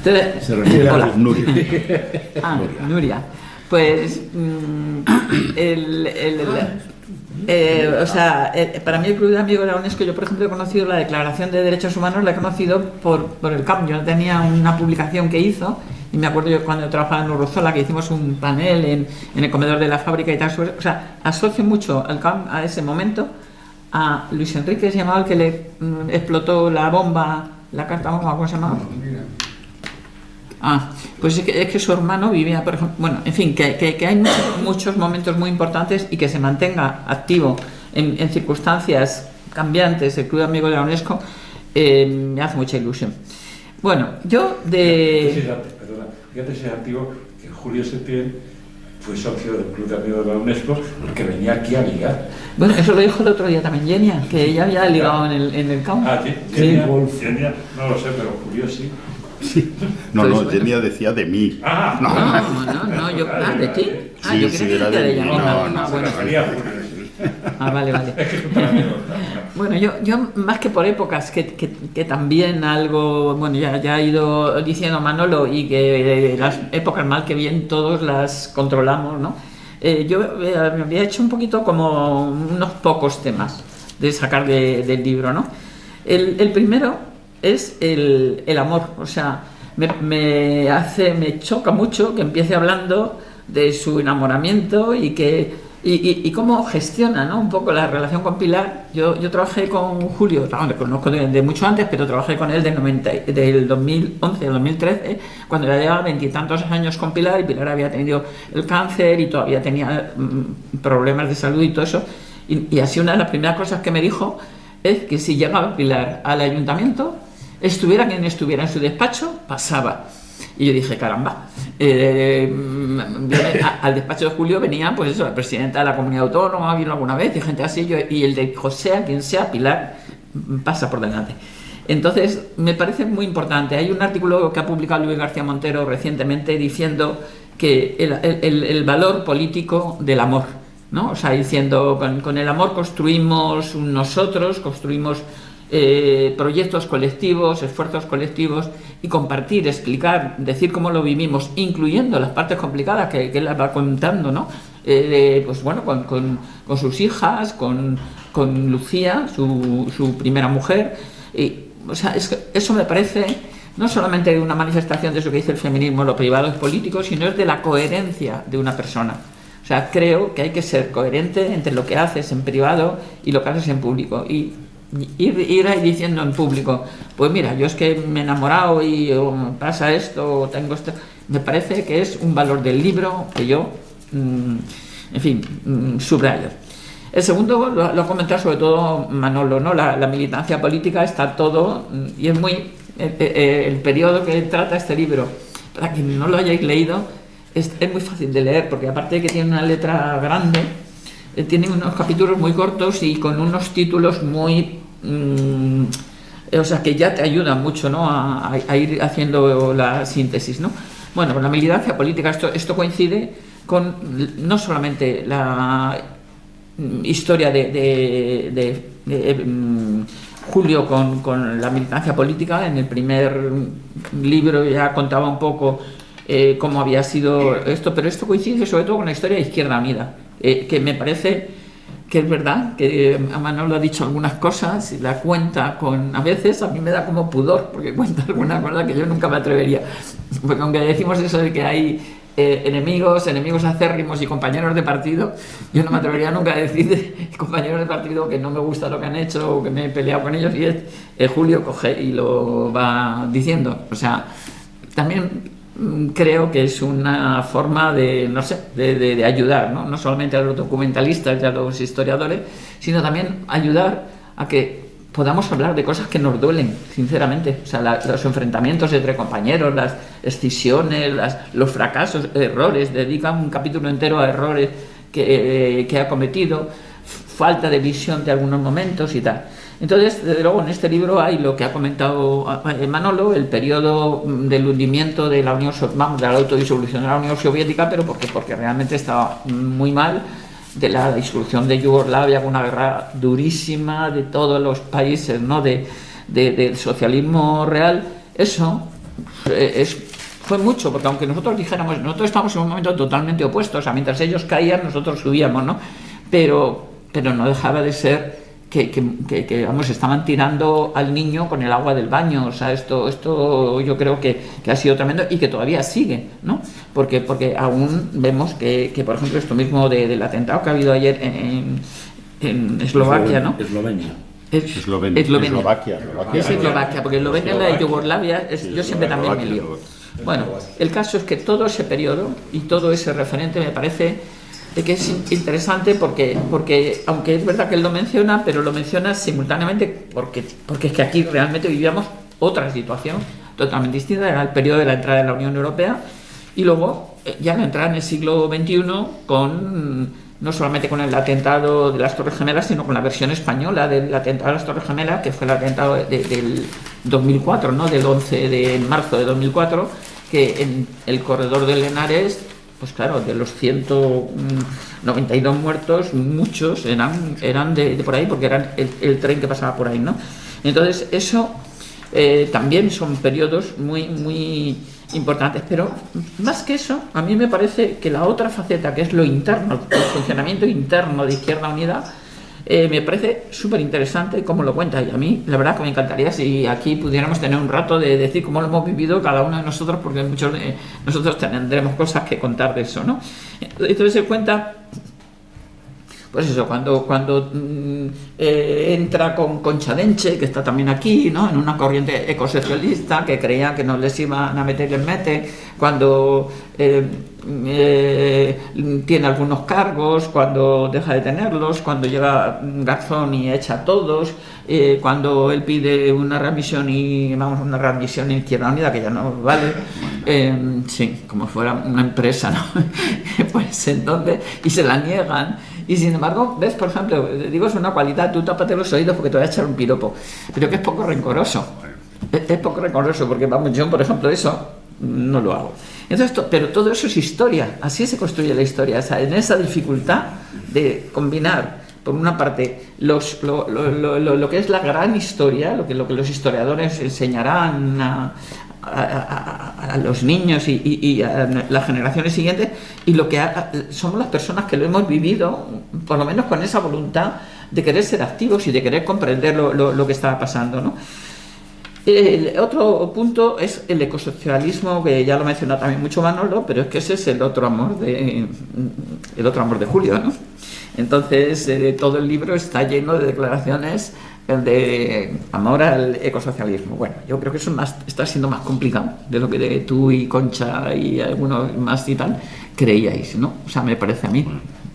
Se refiere a Nuria. Nuria. Pues para mí el Club de Amigos de la UNESCO, yo por ejemplo he conocido la Declaración de Derechos Humanos, la he conocido por el CAM. Yo tenía una publicación que hizo y me acuerdo yo cuando trabajaba en Urrozola que hicimos un panel en el comedor de la fábrica y tal. O sea, asocio mucho al CAM a ese momento. A Luis Enrique se llamaba el que le explotó la bomba, la carta bomba, ¿cómo se llamaba? Pues es que su hermano vivía, por ejemplo, bueno, en fin, que hay muchos momentos muy importantes y que se mantenga activo en circunstancias cambiantes el Club de Amigos de la UNESCO me hace mucha ilusión. Bueno, yo Fíjate ese activo que Julio Setién fue socio del Club de Amigos de la UNESCO porque venía aquí a ligar. Bueno, eso lo dijo el otro día también Genia, que ella había ligado en el campo. ¿Sí? Genia, no lo sé, pero Julio sí. Sí. No, Genia decía de mí. No, yo, de ti. Yo era de mí. Vale. Bueno, yo más que por épocas, que también algo, bueno, ya ha ido diciendo Manolo y que las épocas mal que bien todos las controlamos, ¿no? Yo me había hecho un poquito como unos pocos temas de sacar del libro, ¿no? El primero es el amor, o sea, me choca mucho que empiece hablando de su enamoramiento y cómo gestiona, ¿no? Un poco la relación con Pilar. Yo trabajé con Julio, le conozco de mucho antes, pero trabajé con él del 2011 al 2013, cuando ya llevaba 20 y tantos años con Pilar, y Pilar había tenido el cáncer y todavía tenía problemas de salud y todo eso. Y así una de las primeras cosas que me dijo es que si llegaba Pilar al ayuntamiento, estuviera quien estuviera en su despacho, pasaba. Y yo dije, caramba, al despacho de Julio venía, pues eso, la presidenta de la comunidad autónoma, vino alguna vez, y gente así, y el de José, quien sea, Pilar, pasa por delante. Entonces, me parece muy importante. Hay un artículo que ha publicado Luis García Montero recientemente diciendo que el valor político del amor, ¿no? O sea, diciendo, con el amor construimos nosotros, construimos proyectos colectivos, esfuerzos colectivos, y compartir, explicar, decir cómo lo vivimos, incluyendo las partes complicadas que él va contando, ¿no? Pues bueno, con sus hijas, con Lucía, su primera mujer. O sea, eso me parece no solamente una manifestación de eso que dice el feminismo, lo privado es político, sino es de la coherencia de una persona. O sea, creo que hay que ser coherente entre lo que haces en privado y lo que haces en público. Y ir ahí diciendo en público, pues mira, yo es que me he enamorado y me pasa esto, o tengo esto. Me parece que es un valor del libro que yo, en fin, subrayo. El segundo lo ha comentado sobre todo Manolo, ¿no? La militancia política está todo, y es muy el periodo que trata este libro. Para quien no lo hayáis leído, es muy fácil de leer, porque aparte de que tiene una letra grande, tiene unos capítulos muy cortos y con unos títulos muy o sea, que ya te ayudan mucho, ¿no? a ir haciendo la síntesis, ¿no? Bueno, con la militancia política esto coincide con no solamente historia de Julio con la militancia política. En el primer libro ya contaba un poco cómo había sido esto, pero esto coincide sobre todo con la historia de Izquierda Unida, que me parece que es verdad, que Manolo ha dicho algunas cosas y la cuenta a veces a mí me da como pudor, porque cuenta alguna cosa que yo nunca me atrevería, porque aunque decimos eso de que hay enemigos acérrimos y compañeros de partido, yo no me atrevería nunca a decir de compañeros de partido que no me gusta lo que han hecho o que me he peleado con ellos, y Julio coge y lo va diciendo. O sea, también creo que es una forma de, no sé, de ayudar, ¿no? No solamente a los documentalistas y a los historiadores, sino también ayudar a que podamos hablar de cosas que nos duelen, sinceramente. O sea, los enfrentamientos entre compañeros, las escisiones, los fracasos, errores, dedica un capítulo entero a errores que ha cometido, falta de visión de algunos momentos y tal. Entonces, desde luego, en este libro hay lo que ha comentado Manolo, el periodo del hundimiento de la Unión, vamos, de la autodisolución de la Unión Soviética, pero porque realmente estaba muy mal, de la disolución de Yugoslavia, con una guerra durísima de todos los países, ¿no? del socialismo real. Eso fue mucho, porque aunque nosotros dijéramos, nosotros estamos en un momento totalmente opuesto, o sea, mientras ellos caían, nosotros subíamos, ¿no? Pero no dejaba de ser que vamos, estaban tirando al niño con el agua del baño. O sea, esto yo creo que ha sido tremendo y que todavía sigue, ¿no? Porque aún vemos que por ejemplo, esto mismo del atentado que ha habido ayer en Eslovaquia, ¿no? Eslovenia. Eslovaquia, porque Eslovenia es la de Yugoslavia, yo siempre también me lío. Bueno, el caso es que todo ese periodo y todo ese referente me parece de que es interesante porque aunque es verdad que él lo menciona, pero lo menciona simultáneamente porque es que aquí realmente vivíamos otra situación totalmente distinta. Era el periodo de la entrada en la Unión Europea y luego ya la entrada en el siglo XXI no solamente con el atentado de las Torres Gemelas, sino con la versión española del atentado de las Torres Gemelas, que fue el atentado del 2004, ¿no? Del 11 de marzo de 2004, que en el corredor de Lenares, pues claro, de los 192 muertos, muchos eran de por ahí, porque eran el tren que pasaba por ahí, ¿no? Entonces, eso también son periodos muy, muy importantes, pero más que eso, a mí me parece que la otra faceta, que es lo interno, el funcionamiento interno de Izquierda Unida, me parece súper interesante cómo lo cuenta, y a mí la verdad que me encantaría si aquí pudiéramos tener un rato de decir cómo lo hemos vivido cada uno de nosotros, porque muchos de nosotros tendremos cosas que contar de eso, ¿no? Entonces se cuenta, pues eso, cuando entra con Concha Denche, que está también aquí, ¿no? En una corriente ecosocialista que creía que no les iban a meter el mete, cuando tiene algunos cargos, cuando deja de tenerlos, cuando llega Garzón y echa a todos, cuando él pide una readmisión una readmisión en Izquierda Unida, que ya no vale, sí, como fuera una empresa, ¿no? Pues entonces, y se la niegan. Y sin embargo, ves, por ejemplo, digo, es una cualidad, tú tápate los oídos porque te voy a echar un piropo, pero que es poco rencoroso. Es poco rencoroso porque, vamos, yo, por ejemplo, eso no lo hago. Entonces, pero todo eso es historia, así se construye la historia, o sea, en esa dificultad de combinar, por una parte, lo que es la gran historia, lo que los historiadores enseñarán a los niños y a las generaciones siguientes, y lo que somos las personas que lo hemos vivido, por lo menos con esa voluntad de querer ser activos y de querer comprender lo que estaba pasando, ¿no? El otro punto es el ecosocialismo, que ya lo menciona también mucho Manolo, pero es que ese es el otro amor de Julio, ¿no? Entonces todo el libro está lleno de declaraciones de amor al ecosocialismo. Bueno, yo creo que eso está siendo más complicado de lo que tú y Concha y algunos más y tal creíais, ¿no? O sea, me parece a mí.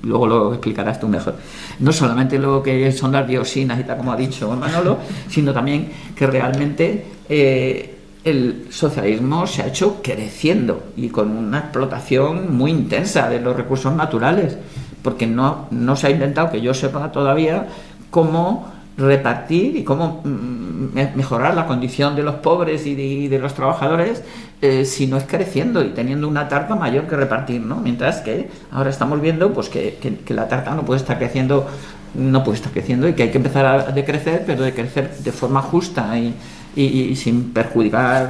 Luego lo explicarás tú mejor. No solamente lo que son las dioxinas y tal, como ha dicho Manolo, sino también que realmente el socialismo se ha hecho creciendo y con una explotación muy intensa de los recursos naturales, porque no se ha inventado, que yo sepa todavía, cómo repartir y cómo mejorar la condición de los pobres y de los trabajadores si no es creciendo y teniendo una tarta mayor que repartir, ¿no? Mientras que ahora estamos viendo pues que la tarta no puede estar creciendo y que hay que empezar a decrecer, pero de crecer de forma justa y sin perjudicar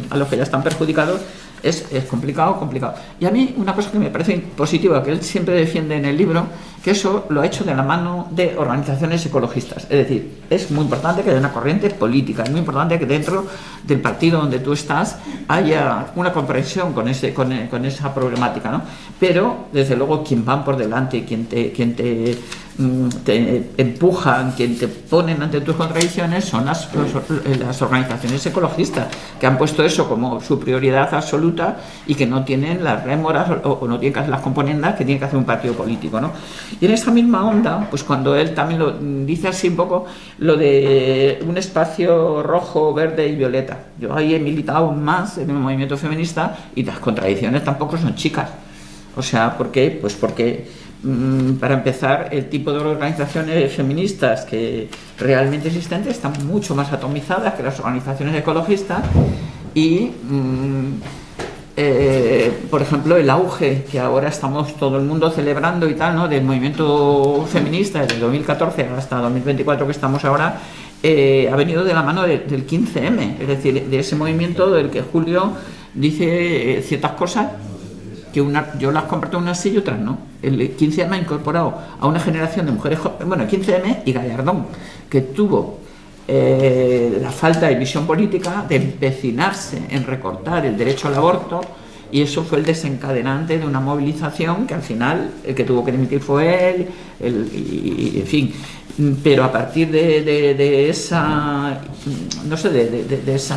a los que ya están perjudicados. Es complicado. Y a mí una cosa que me parece positiva, que él siempre defiende en el libro, que eso lo ha hecho de la mano de organizaciones ecologistas. Es decir, es muy importante que haya una corriente política, es muy importante que dentro del partido donde tú estás haya una comprensión con esa problemática, ¿no? Pero, desde luego, quien van por delante, quien te empujan, quien te ponen ante tus contradicciones son las organizaciones ecologistas, que han puesto eso como su prioridad absoluta y que no tienen las rémoras o no tienen que hacer las componendas que tiene que hacer un partido político, ¿no? Y en esa misma onda, pues cuando él también lo dice así un poco, lo de un espacio rojo, verde y violeta. Yo ahí he militado más en el movimiento feminista y las contradicciones tampoco son chicas. O sea, ¿por qué? Pues porque para empezar, el tipo de organizaciones feministas que realmente existentes están mucho más atomizadas que las organizaciones ecologistas y, por ejemplo, el auge que ahora estamos todo el mundo celebrando y tal, ¿no?, del movimiento feminista desde 2014 hasta 2024 que estamos ahora, ha venido de la mano del 15M, es decir, de ese movimiento del que Julio dice ciertas cosas que yo las comparto unas sí y otras no. El 15M ha incorporado a una generación de mujeres jóvenes, bueno, 15M y Gallardón, que tuvo la falta de visión política de empecinarse en recortar el derecho al aborto, y eso fue el desencadenante de una movilización que al final el que tuvo que dimitir fue él, y en fin. Pero a partir de esa, no sé, de ese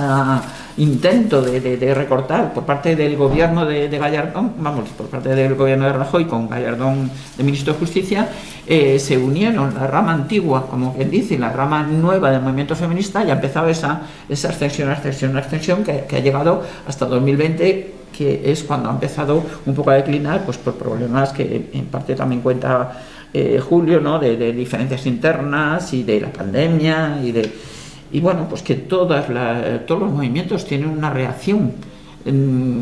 intento de recortar por parte del gobierno de Gallardón, por parte del gobierno de Rajoy con Gallardón de ministro de Justicia, se unieron la rama antigua, como quien dice, y la rama nueva del movimiento feminista, y ha empezado esa extensión que ha llegado hasta 2020, que es cuando ha empezado un poco a declinar, pues por problemas que en parte también cuenta Julio, ¿no?, de diferencias internas y de la pandemia y bueno, pues que todos los movimientos tienen una reacción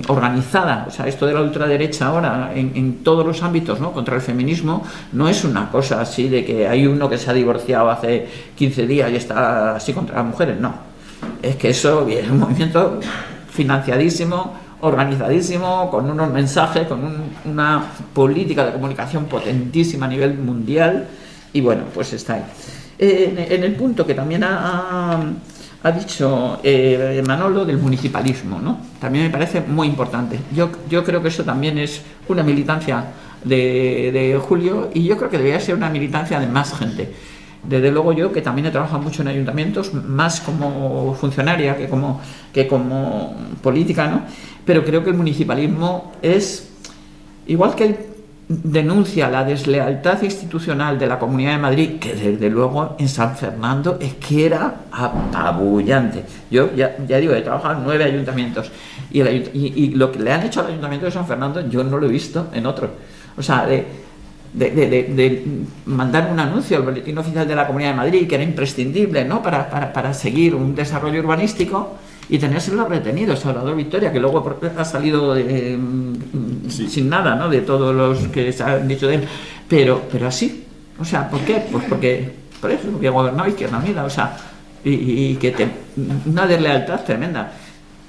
organizada. O sea, esto de la ultraderecha ahora en todos los ámbitos, ¿no?, contra el feminismo, no es una cosa así de que hay uno que se ha divorciado hace 15 días y está así contra las mujeres, no. Es que eso es un movimiento financiadísimo, organizadísimo, con unos mensajes, con una política de comunicación potentísima a nivel mundial, y bueno, pues está ahí. En el punto que también ha dicho Manolo del municipalismo, ¿no?, también me parece muy importante. Yo creo que eso también es una militancia de Julio, y yo creo que debería ser una militancia de más gente. Desde luego yo, que también he trabajado mucho en ayuntamientos, más como funcionaria que como política, ¿no?, pero creo que el municipalismo es, igual que él denuncia la deslealtad institucional de la Comunidad de Madrid, que desde luego en San Fernando es que era apabullante. Yo ya digo, he trabajado en 9 ayuntamientos y lo que le han hecho al Ayuntamiento de San Fernando yo no lo he visto en otros. O sea, de mandar un anuncio al Boletín Oficial de la Comunidad de Madrid, que era imprescindible, ¿no?, para seguir un desarrollo urbanístico, y tenérselo retenido. Salvador Victoria, que luego ha salido sin nada, ¿no?, de todos los que se han dicho de él, pero así. O sea, ¿por qué? Pues porque gobernaba Izquierda Unida, o sea, y que una deslealtad tremenda.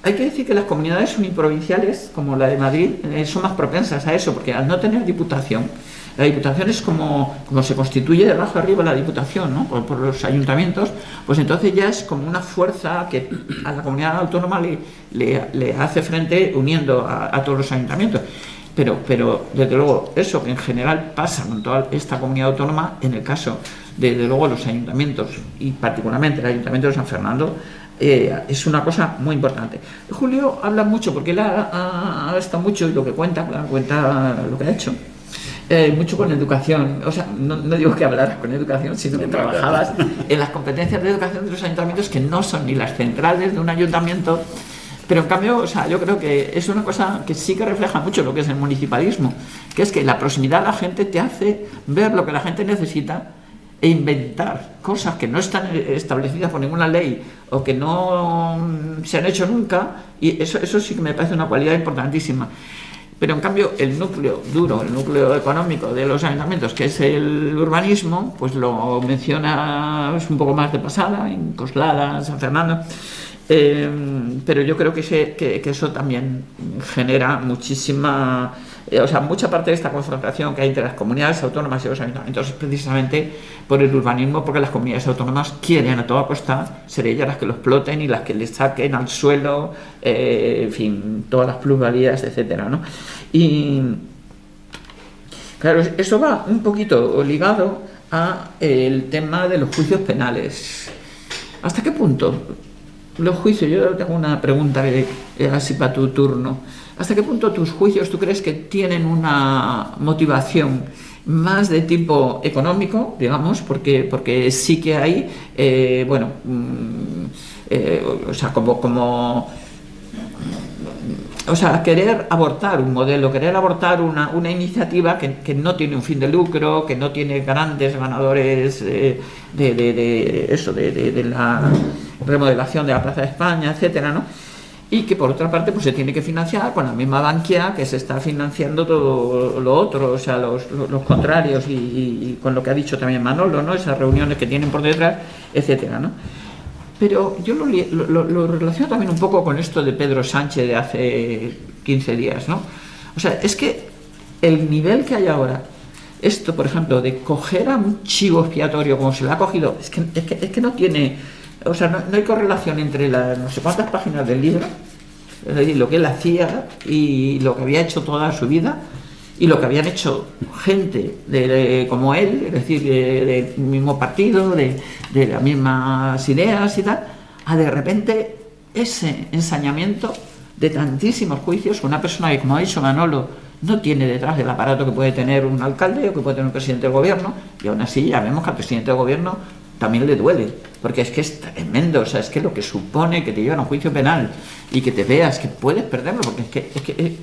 Hay que decir que las comunidades uniprovinciales, como la de Madrid, son más propensas a eso, porque al no tener diputación, la diputación es como se constituye de abajo arriba la diputación, ¿no?, por los ayuntamientos, pues entonces ya es como una fuerza que a la comunidad autónoma le hace frente uniendo a todos los ayuntamientos. Pero desde luego eso que en general pasa con toda esta comunidad autónoma, en el caso desde luego los ayuntamientos y particularmente el Ayuntamiento de San Fernando, es una cosa muy importante. Julio habla mucho, porque él ha estado mucho, y lo que cuenta lo que ha hecho, mucho con educación. O sea, no digo que hablaras con educación, sino que trabajabas en las competencias de educación de los ayuntamientos, que no son ni las centrales de un ayuntamiento, pero en cambio, o sea, yo creo que es una cosa que sí que refleja mucho lo que es el municipalismo, que es que la proximidad a la gente te hace ver lo que la gente necesita e inventar cosas que no están establecidas por ninguna ley o que no se han hecho nunca, y eso sí que me parece una cualidad importantísima. Pero en cambio el núcleo duro, el núcleo económico de los ayuntamientos, que es el urbanismo, pues lo menciona, es un poco más de pasada, en Coslada, San Fernando, pero yo creo que eso también genera muchísima... o sea, mucha parte de esta confrontación que hay entre las comunidades autónomas y los ayuntamientos es precisamente por el urbanismo, porque las comunidades autónomas quieren a toda costa ser ellas las que lo exploten y las que le saquen al suelo, en fin, todas las plusvalías, etcétera, ¿no? Y claro, eso va un poquito ligado a el tema de los juicios penales. ¿Hasta qué punto los juicios? Yo tengo una pregunta así para tu turno. ¿Hasta qué punto tus juicios tú crees que tienen una motivación más de tipo económico, digamos, porque sí que hay, o sea, o sea, querer abortar un modelo, querer abortar una iniciativa que no tiene un fin de lucro, que no tiene grandes ganadores de la remodelación de la Plaza de España, etcétera, ¿no? Y que por otra parte pues se tiene que financiar con la misma Bankia que se está financiando todo lo otro, o sea, los contrarios, y con lo que ha dicho también Manolo, ¿no? Esas reuniones que tienen por detrás, etcétera, ¿no? Pero yo lo relaciono también un poco con esto de Pedro Sánchez de hace 15 días, ¿no? O sea, es que el nivel que hay ahora, esto, por ejemplo, de coger a un chivo expiatorio como se lo ha cogido, es que no tiene... O sea, no hay correlación entre las no sé cuántas páginas del libro, es decir, lo que él hacía y lo que había hecho toda su vida, y lo que habían hecho gente como él, es decir, del mismo partido, de las mismas ideas y tal, a de repente ese ensañamiento de tantísimos juicios con una persona que, como ha dicho Manolo, no tiene detrás del aparato que puede tener un alcalde o que puede tener un presidente del gobierno, y aún así ya vemos que al presidente del gobierno también le duele, porque es que es tremendo, o sea, es que lo que supone que te llevan a un juicio penal y que te veas que puedes perderlo, porque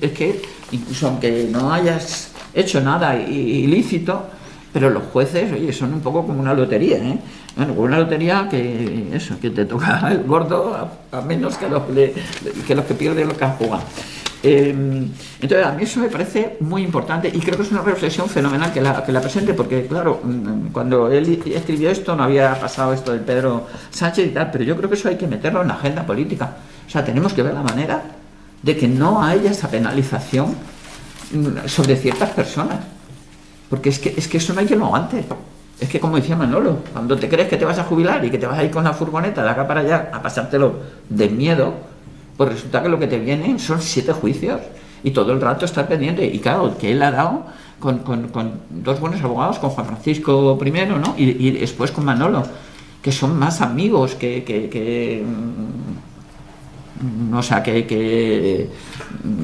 es que incluso aunque no hayas hecho nada ilícito, pero los jueces, oye, son un poco como una lotería, ¿eh? Bueno, como una lotería que te toca el gordo a menos que los que pierden lo que han jugado. Entonces a mí eso me parece muy importante y creo que es una reflexión fenomenal que la presente, porque claro, cuando él escribió esto no había pasado esto del Pedro Sánchez y tal, pero yo creo que eso hay que meterlo en la agenda política. O sea, tenemos que ver la manera de que no haya esa penalización sobre ciertas personas, porque es que eso no hay quien lo aguante. Es que, como decía Manolo, cuando te crees que te vas a jubilar y que te vas a ir con la furgoneta de acá para allá a pasártelo de miedo, pues resulta que lo que te vienen son 7 juicios y todo el rato estar pendiente. Y claro, que él ha dado con 2 buenos abogados, con Juan Francisco primero, ¿no? Y después con Manolo, que son más amigos o sea, que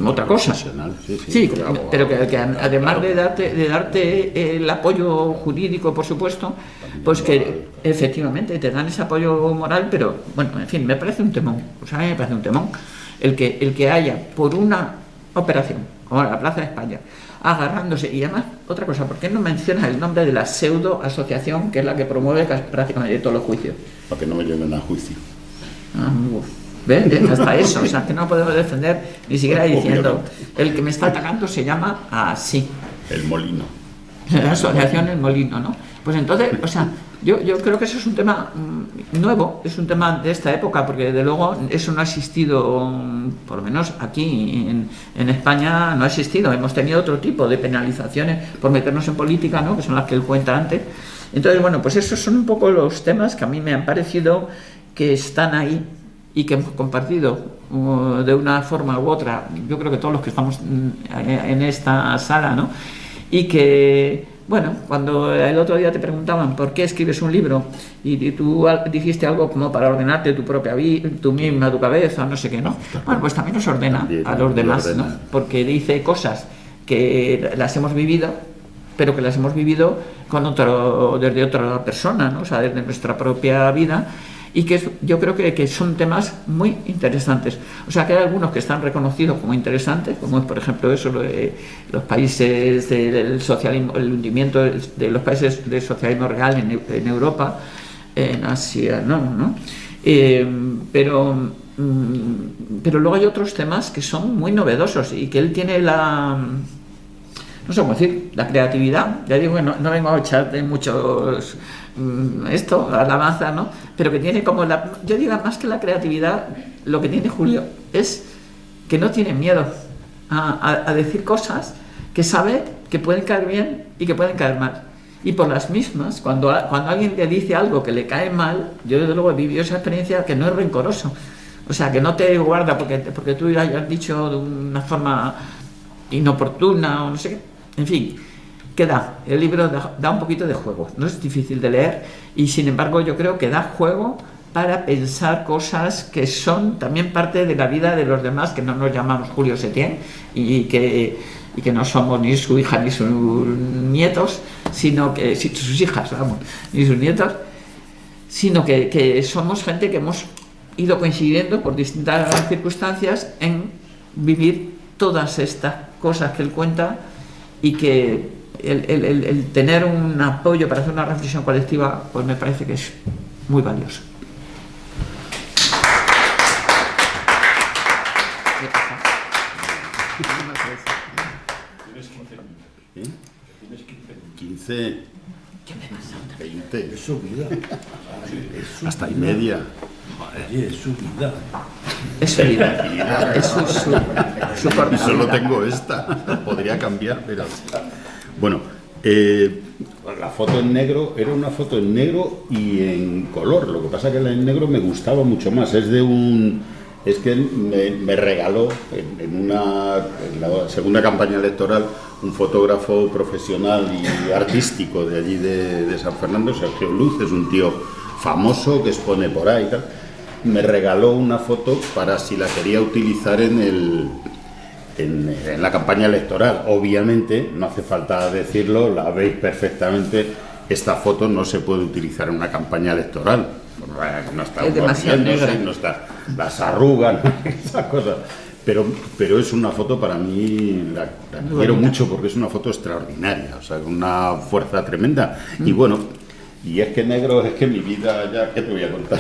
otra cosa. Sí, pero que además de darte el apoyo jurídico, por supuesto, pues que efectivamente te dan ese apoyo moral, pero bueno, en fin, me parece un temón. O sea, me parece un temón el que haya por una operación como la Plaza de España agarrándose. Y además, otra cosa, ¿por qué no mencionas el nombre de la pseudo asociación que es la que promueve prácticamente todos los juicios? Para que no me lleven a juicio. ¿Ves? Hasta eso, o sea, que no podemos defender ni siquiera diciendo el que me está atacando se llama así. El Molino. La asociación El Molino, ¿no? Pues entonces, o sea, yo creo que eso es un tema nuevo, es un tema de esta época, porque desde luego eso no ha existido, por lo menos aquí en España no ha existido. Hemos tenido otro tipo de penalizaciones por meternos en política, ¿no? Que son las que él cuenta antes. Entonces, bueno, pues esos son un poco los temas que a mí me han parecido que están ahí y que hemos compartido de una forma u otra, yo creo que todos los que estamos en esta sala, ¿no? Y que, bueno, cuando el otro día te preguntaban por qué escribes un libro y tú dijiste algo como para ordenarte tu propia vida, tú misma, tu cabeza, no sé qué, ¿no? Bueno, pues también nos ordena a los demás, ¿no? Porque dice cosas que las hemos vivido, pero que las hemos vivido desde otra persona, ¿no? O sea, desde nuestra propia vida. y que yo creo que son temas muy interesantes. O sea, que hay algunos que están reconocidos como interesantes, como es, por ejemplo, eso, lo de los países del socialismo, el hundimiento de los países del socialismo real en Europa, en Asia, ¿no? Pero luego hay otros temas que son muy novedosos y que él tiene no sé cómo decir, la creatividad. Ya digo que no vengo a echarte muchos alabanza, ¿no? Pero que tiene como yo digo, más que la creatividad, lo que tiene Julio es que no tiene miedo a decir cosas que sabe que pueden caer bien y que pueden caer mal. Y por las mismas, cuando alguien te dice algo que le cae mal, yo desde luego he vivido esa experiencia, que no es rencoroso. O sea, que no te guarda porque tú hayas dicho de una forma inoportuna o no sé qué. En fin, ¿qué da? El libro da un poquito de juego. No es difícil de leer y, sin embargo, yo creo que da juego para pensar cosas que son también parte de la vida de los demás, que no nos llamamos Julio Setién y que no somos ni su hija ni sus nietos, sino que sus hijas, vamos, ni sus nietos, sino que somos gente que hemos ido coincidiendo por distintas circunstancias en vivir todas estas cosas que él cuenta, y que el tener un apoyo para hacer una reflexión colectiva, pues me parece que es muy valioso. ¿Tienes 15? 20. Es su vida. Hasta y media. Oye, es su vida. Es su vida. Es su Y solo tengo esta. Podría cambiar, pero... Bueno, la foto en negro era una foto en negro y en color. Lo que pasa es que la en negro me gustaba mucho más. Es que él me regaló en la segunda campaña electoral un fotógrafo profesional y artístico de allí de San Fernando, Sergio Luz. Es un tío famoso que expone por ahí y tal. Me regaló una foto para si la quería utilizar en la campaña electoral. Obviamente, no hace falta decirlo, la veis perfectamente, esta foto no se puede utilizar en una campaña electoral. No está viéndose, no está las arrugas, esas cosas. Pero es una foto, para mí, la quiero mucho porque es una foto extraordinaria, o sea, con una fuerza tremenda. Y bueno, y es que negro, es que mi vida ya, ¿qué te voy a contar?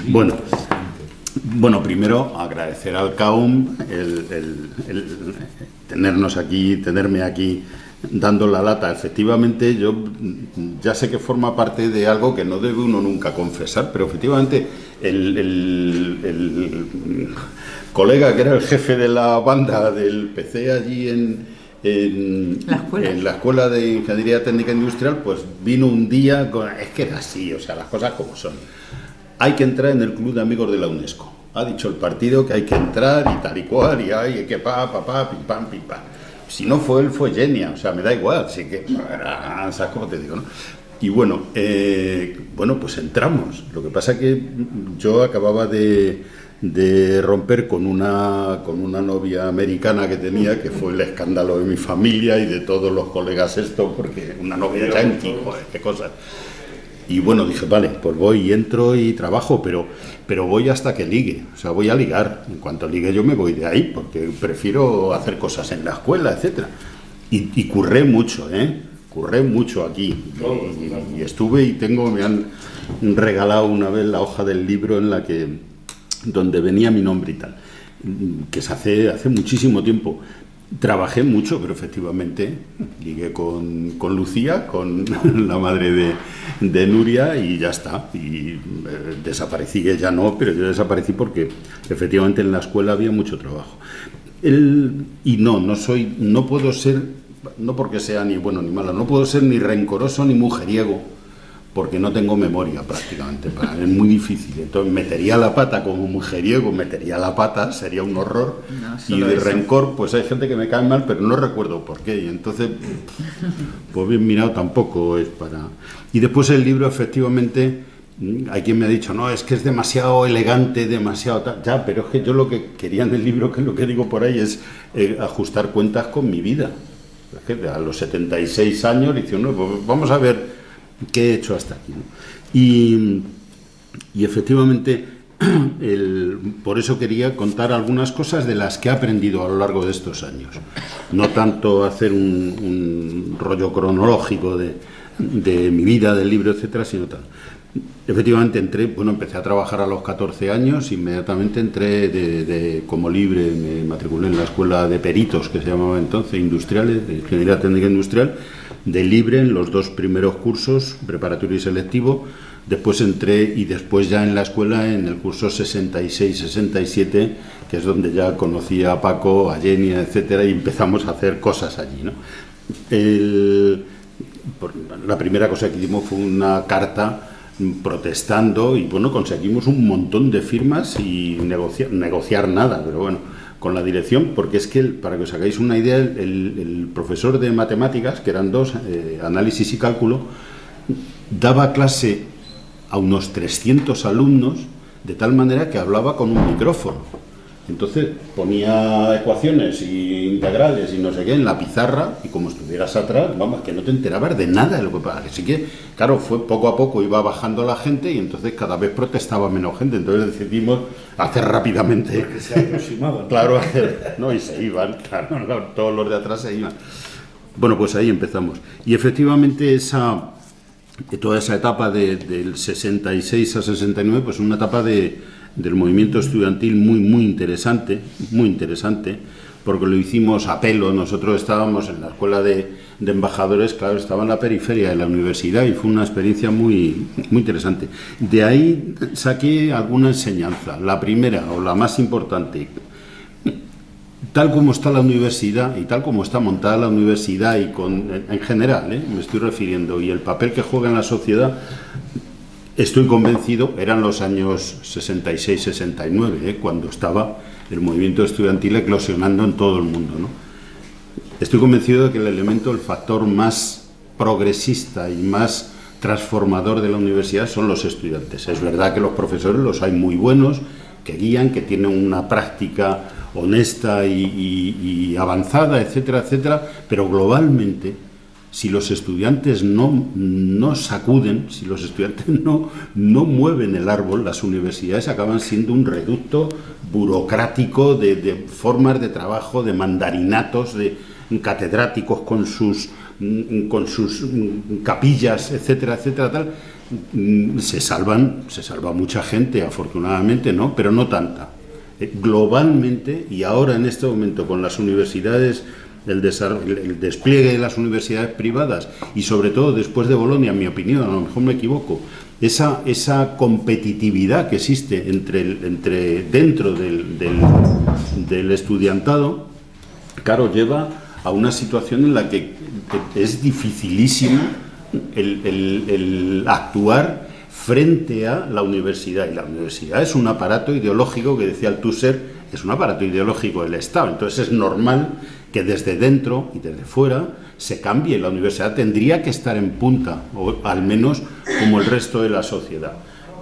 Bueno, primero agradecer al CAUM el tenerme aquí dando la lata. Efectivamente, yo ya sé que forma parte de algo que no debe uno nunca confesar, pero efectivamente el colega que era el jefe de la banda del PC allí en la escuela de Ingeniería Técnica Industrial, pues vino un día es que era así, o sea, las cosas como son. Hay que entrar en el club de amigos de la UNESCO. Ha dicho el partido que hay que entrar y tal y cual, y hay que pim pam. Si no fue él, fue Genia, o sea, me da igual, así que, ¿sabes cómo te digo, no? Y bueno, pues entramos. Lo que pasa es que yo acababa de romper con una novia americana que tenía, que fue el escándalo de mi familia y de todos los colegas porque una novia yankee, joder, qué cosas. Y bueno, dije, vale, pues voy y entro y trabajo, pero voy hasta que ligue, o sea, voy a ligar. En cuanto ligue yo me voy de ahí, porque prefiero hacer cosas en la escuela, etcétera. Y curré mucho, curré mucho aquí. Y estuve me han regalado una vez la hoja del libro donde venía mi nombre y tal, que se hace muchísimo tiempo. Trabajé mucho, pero efectivamente ligué con Lucía, con la madre de Nuria, y ya está. Y desaparecí, ella no, pero yo desaparecí porque efectivamente en la escuela había mucho trabajo. Y no puedo ser, no porque sea ni bueno ni malo, no puedo ser ni rencoroso ni mujeriego, porque no tengo memoria prácticamente, es muy difícil. Entonces metería la pata como mujeriego, sería un horror. No, y de eso. Rencor, pues hay gente que me cae mal, pero no recuerdo por qué. Y entonces, pues bien mirado tampoco es para... Y después el libro, efectivamente, hay quien me ha dicho, no, es que es demasiado elegante, demasiado tal. Ya, pero es que yo lo que quería en el libro, que es lo que digo por ahí, es ajustar cuentas con mi vida. Es que a los 76 años, dice, no, pues vamos a ver qué he hecho hasta aquí, ¿no? Y efectivamente, por eso quería contar algunas cosas de las que he aprendido a lo largo de estos años. No tanto hacer un rollo cronológico de mi vida, del libro, etcétera, sino tal. Efectivamente empecé a trabajar a los 14 años, inmediatamente entré como libre, me matriculé en la escuela de peritos, que se llamaba entonces, industriales, de Ingeniería Técnica Industrial, de libre en los 2 primeros cursos, preparatorio y selectivo. Después entré y después ya en la escuela en el curso 66-67, que es donde ya conocí a Paco, a Jenny, etcétera, y empezamos a hacer cosas allí, ¿no? La primera cosa que hicimos fue una carta protestando y conseguimos un montón de firmas y negociar nada, pero bueno, con la dirección, porque es que, para que os hagáis una idea, el profesor de matemáticas, que eran 2, análisis y cálculo, daba clase a unos 300 alumnos de tal manera que hablaba con un micrófono. Entonces ponía ecuaciones y integrales y no sé qué en la pizarra, y como estuvieras atrás, vamos, que no te enterabas de nada de lo que pasaba. Así que, claro, fue poco a poco iba bajando la gente y entonces cada vez protestaba menos gente. Entonces decidimos hacer rápidamente. Porque se ha aproximado, ¿no? Claro, y se iban, claro, todos los de atrás se iban. Bueno, pues ahí empezamos. Y efectivamente toda esa etapa del 66 a 69, pues una etapa del movimiento estudiantil muy interesante, porque lo hicimos a pelo. Nosotros estábamos en la escuela de embajadores, claro, estaba en la periferia de la universidad y fue una experiencia muy interesante. De ahí saqué alguna enseñanza. La primera, o la más importante, tal como está la universidad y tal como está montada la universidad y en general, me estoy refiriendo, y el papel que juega en la sociedad, estoy convencido, eran los años 66-69, cuando estaba el movimiento estudiantil eclosionando en todo el mundo, ¿no? Estoy convencido de que el factor más progresista y más transformador de la universidad son los estudiantes. Es verdad que los profesores los hay muy buenos, que guían, que tienen una práctica honesta y avanzada, etcétera, etcétera, pero globalmente, si los estudiantes no sacuden, si los estudiantes no mueven el árbol, las universidades acaban siendo un reducto burocrático de formas de trabajo, de mandarinatos, de catedráticos con sus capillas, etcétera, etcétera, tal. Se salva mucha gente, afortunadamente, ¿no? Pero no tanta. Globalmente, y ahora en este momento con las universidades, el despliegue de las universidades privadas y sobre todo después de Bolonia, en mi opinión, a lo mejor me equivoco, esa competitividad que existe dentro del estudiantado, claro, lleva a una situación en la que es dificilísimo el actuar frente a la universidad. Y la universidad es un aparato ideológico, que decía Althusser, es un aparato ideológico del Estado. Entonces es normal que desde dentro y desde fuera se cambie. La universidad tendría que estar en punta, o al menos como el resto de la sociedad.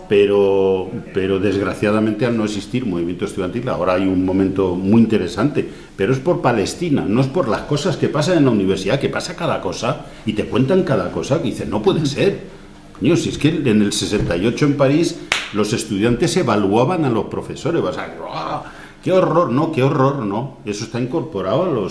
Pero desgraciadamente, al no existir movimiento estudiantil, ahora hay un momento muy interesante, pero es por Palestina, no es por las cosas que pasan en la universidad, que pasa cada cosa y te cuentan cada cosa, que dices, no puede ser. Coño, si es que en el 68 en París los estudiantes evaluaban a los profesores, vas a decir, ¡oh, qué horror! No, qué horror, no. Eso está incorporado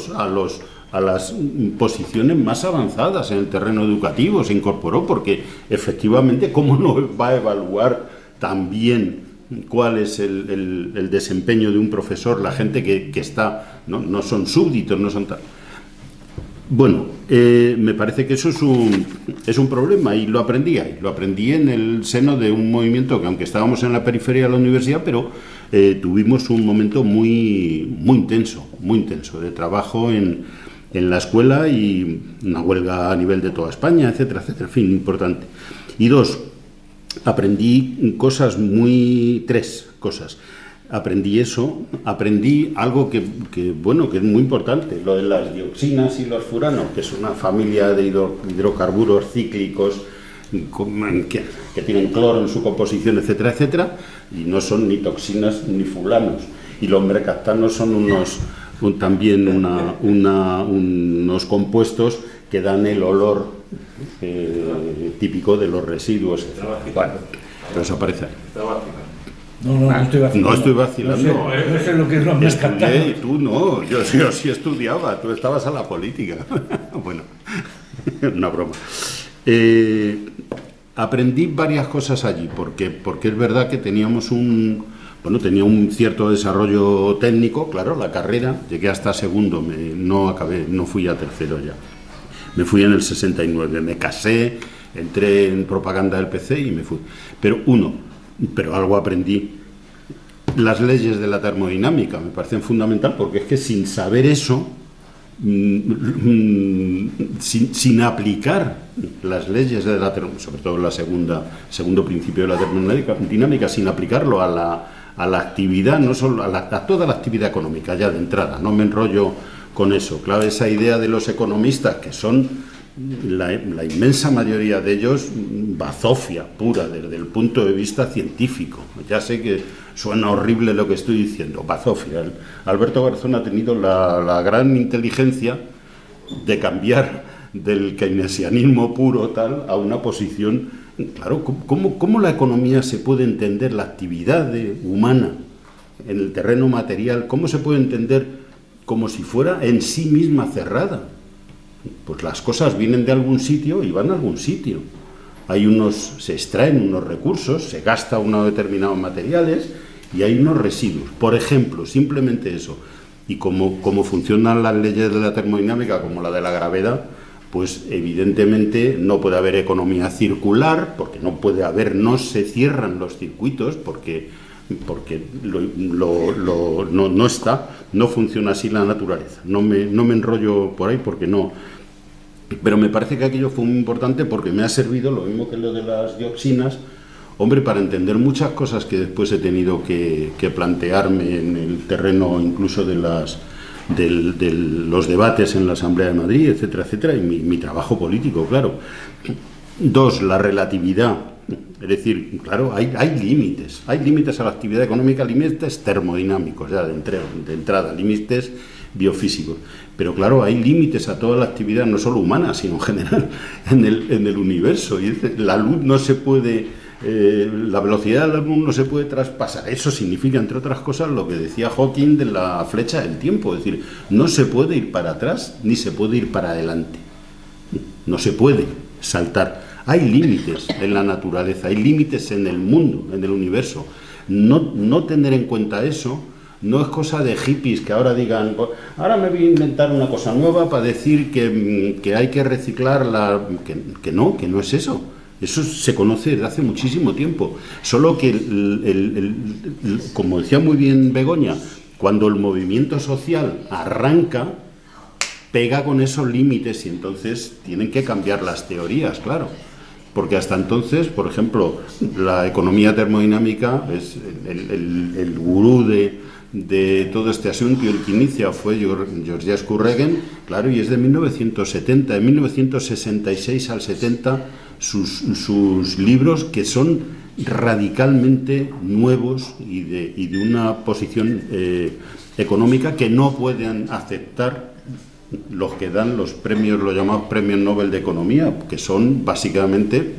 a las posiciones más avanzadas en el terreno educativo, se incorporó, porque efectivamente, ¿cómo no va a evaluar también cuál es el desempeño de un profesor, la gente que está, no son súbditos, no son tal? Bueno, me parece que eso es un problema, y lo aprendí en el seno de un movimiento que, aunque estábamos en la periferia de la universidad, pero tuvimos un momento muy intenso de trabajo en la escuela, y una huelga a nivel de toda España, etcétera, etcétera, en fin, importante. Y 2, aprendí tres cosas. Aprendí algo que es muy importante, lo de las dioxinas y los furanos, que es una familia de hidrocarburos cíclicos que tienen cloro en su composición, etcétera, etcétera, y no son ni toxinas ni fulanos. Y los mercaptanos son también unos compuestos que dan el olor típico de los residuos. Bueno, desaparece. No estoy vacilando. No estoy vacilando. No sé lo que es lo más estudié y tú no. Yo sí estudiaba, tú estabas a la política. Bueno, una broma. Aprendí varias cosas allí, porque es verdad que teníamos tenía un cierto desarrollo técnico, claro, la carrera, llegué hasta segundo, no acabé, no fui a tercero ya. Me fui en el 69, me casé, entré en propaganda del PC y me fui. Pero algo aprendí. Las leyes de la termodinámica me parecen fundamental, porque es que sin saber eso, sin aplicar las leyes de la termodinámica, sobre todo la segundo principio de la termodinámica, sin aplicarlo a la actividad, no solo a toda la actividad económica ya de entrada, no me enrollo con eso. Claro, esa idea de los economistas, que son la inmensa mayoría de ellos bazofia pura desde el punto de vista científico. Ya sé que suena horrible lo que estoy diciendo, bazofia. Alberto Garzón ha tenido la gran inteligencia de cambiar del keynesianismo puro tal a una posición. Claro, ¿cómo la economía se puede entender, la actividad humana en el terreno material, cómo se puede entender como si fuera en sí misma cerrada? Pues las cosas vienen de algún sitio y van a algún sitio. Se extraen unos recursos, se gasta unos determinados materiales y hay unos residuos. Por ejemplo, simplemente eso. Y como funcionan las leyes de la termodinámica, como la de la gravedad, pues evidentemente no puede haber economía circular, porque no se cierran los circuitos, porque no funciona así la naturaleza. No me enrollo por ahí porque no. Pero me parece que aquello fue muy importante porque me ha servido, lo mismo que lo de las dioxinas, hombre, para entender muchas cosas que después he tenido que plantearme en el terreno incluso de los debates en la Asamblea de Madrid, etcétera, etcétera, y mi trabajo político, claro. 2, la relatividad. Es decir, claro, hay límites a la actividad económica, límites termodinámicos, ya de entrada, límites biofísicos. Pero claro, hay límites a toda la actividad, no solo humana, sino en general, en el universo. Y la luz no se puede, la velocidad de la luz no se puede traspasar. Eso significa, entre otras cosas, lo que decía Hawking de la flecha del tiempo. Es decir, no se puede ir para atrás, ni se puede ir para adelante. No se puede saltar. Hay límites en la naturaleza, hay límites en el mundo, en el universo. No tener en cuenta eso no es cosa de hippies que ahora digan, ahora me voy a inventar una cosa nueva para decir que hay que reciclar que no es eso. Eso se conoce desde hace muchísimo tiempo. Solo que, como decía muy bien Begoña, cuando el movimiento social arranca, pega con esos límites y entonces tienen que cambiar las teorías, claro. Porque hasta entonces, por ejemplo, la economía termodinámica, es el gurú de todo este asunto y el que inicia fue Georges Kurregen, claro, y es de 1970, de 1966 al 70, sus libros que son radicalmente nuevos y de una posición económica que no pueden aceptar los que dan los premios, los llamados premios Nobel de Economía, que son básicamente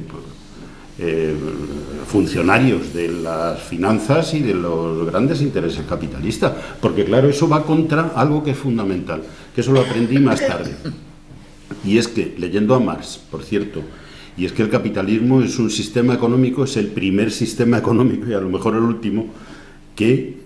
funcionarios de las finanzas y de los grandes intereses capitalistas, porque claro, eso va contra algo que es fundamental, que eso lo aprendí más tarde, y es que, leyendo a Marx, por cierto, y es que el capitalismo es un sistema económico, es el primer sistema económico, y a lo mejor el último, que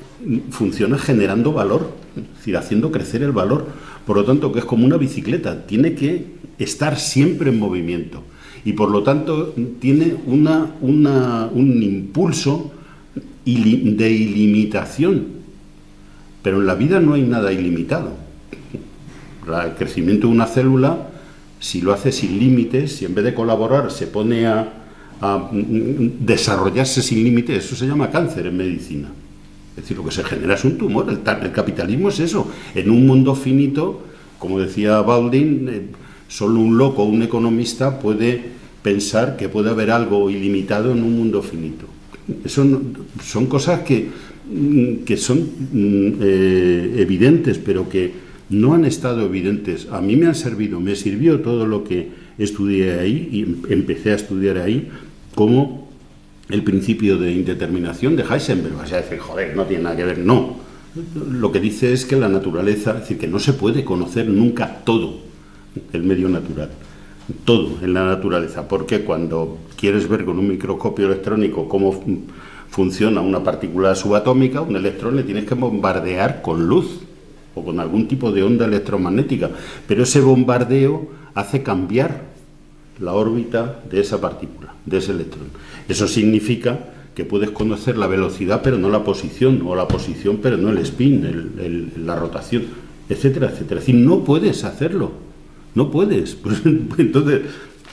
funciona generando valor, es decir, haciendo crecer el valor. Por lo tanto, que es como una bicicleta, tiene que estar siempre en movimiento y por lo tanto tiene un impulso de ilimitación. Pero en la vida no hay nada ilimitado. El crecimiento de una célula, si lo hace sin límites, si en vez de colaborar se pone a desarrollarse sin límites, eso se llama cáncer en medicina. Es decir, lo que se genera es un tumor. El capitalismo es eso. En un mundo finito, como decía Baldwin, solo un loco, un economista, puede pensar que puede haber algo ilimitado en un mundo finito. Eso son cosas que son evidentes, pero que no han estado evidentes. A mí me sirvió todo lo que estudié ahí, y empecé a estudiar ahí, como el principio de indeterminación de Heisenberg. Vas a decir, joder, no tiene nada que ver. No. Lo que dice es que la naturaleza, es decir, que no se puede conocer nunca todo el medio natural. Todo en la naturaleza. Porque cuando quieres ver con un microscopio electrónico cómo funciona una partícula subatómica, un electrón le tienes que bombardear con luz o con algún tipo de onda electromagnética. Pero ese bombardeo hace cambiar la órbita de esa partícula, de ese electrón. Eso significa que puedes conocer la velocidad pero no la posición, o la posición pero no el spin, la rotación, etcétera, etcétera. Es decir, no puedes hacerlo, no puedes. Pues, entonces,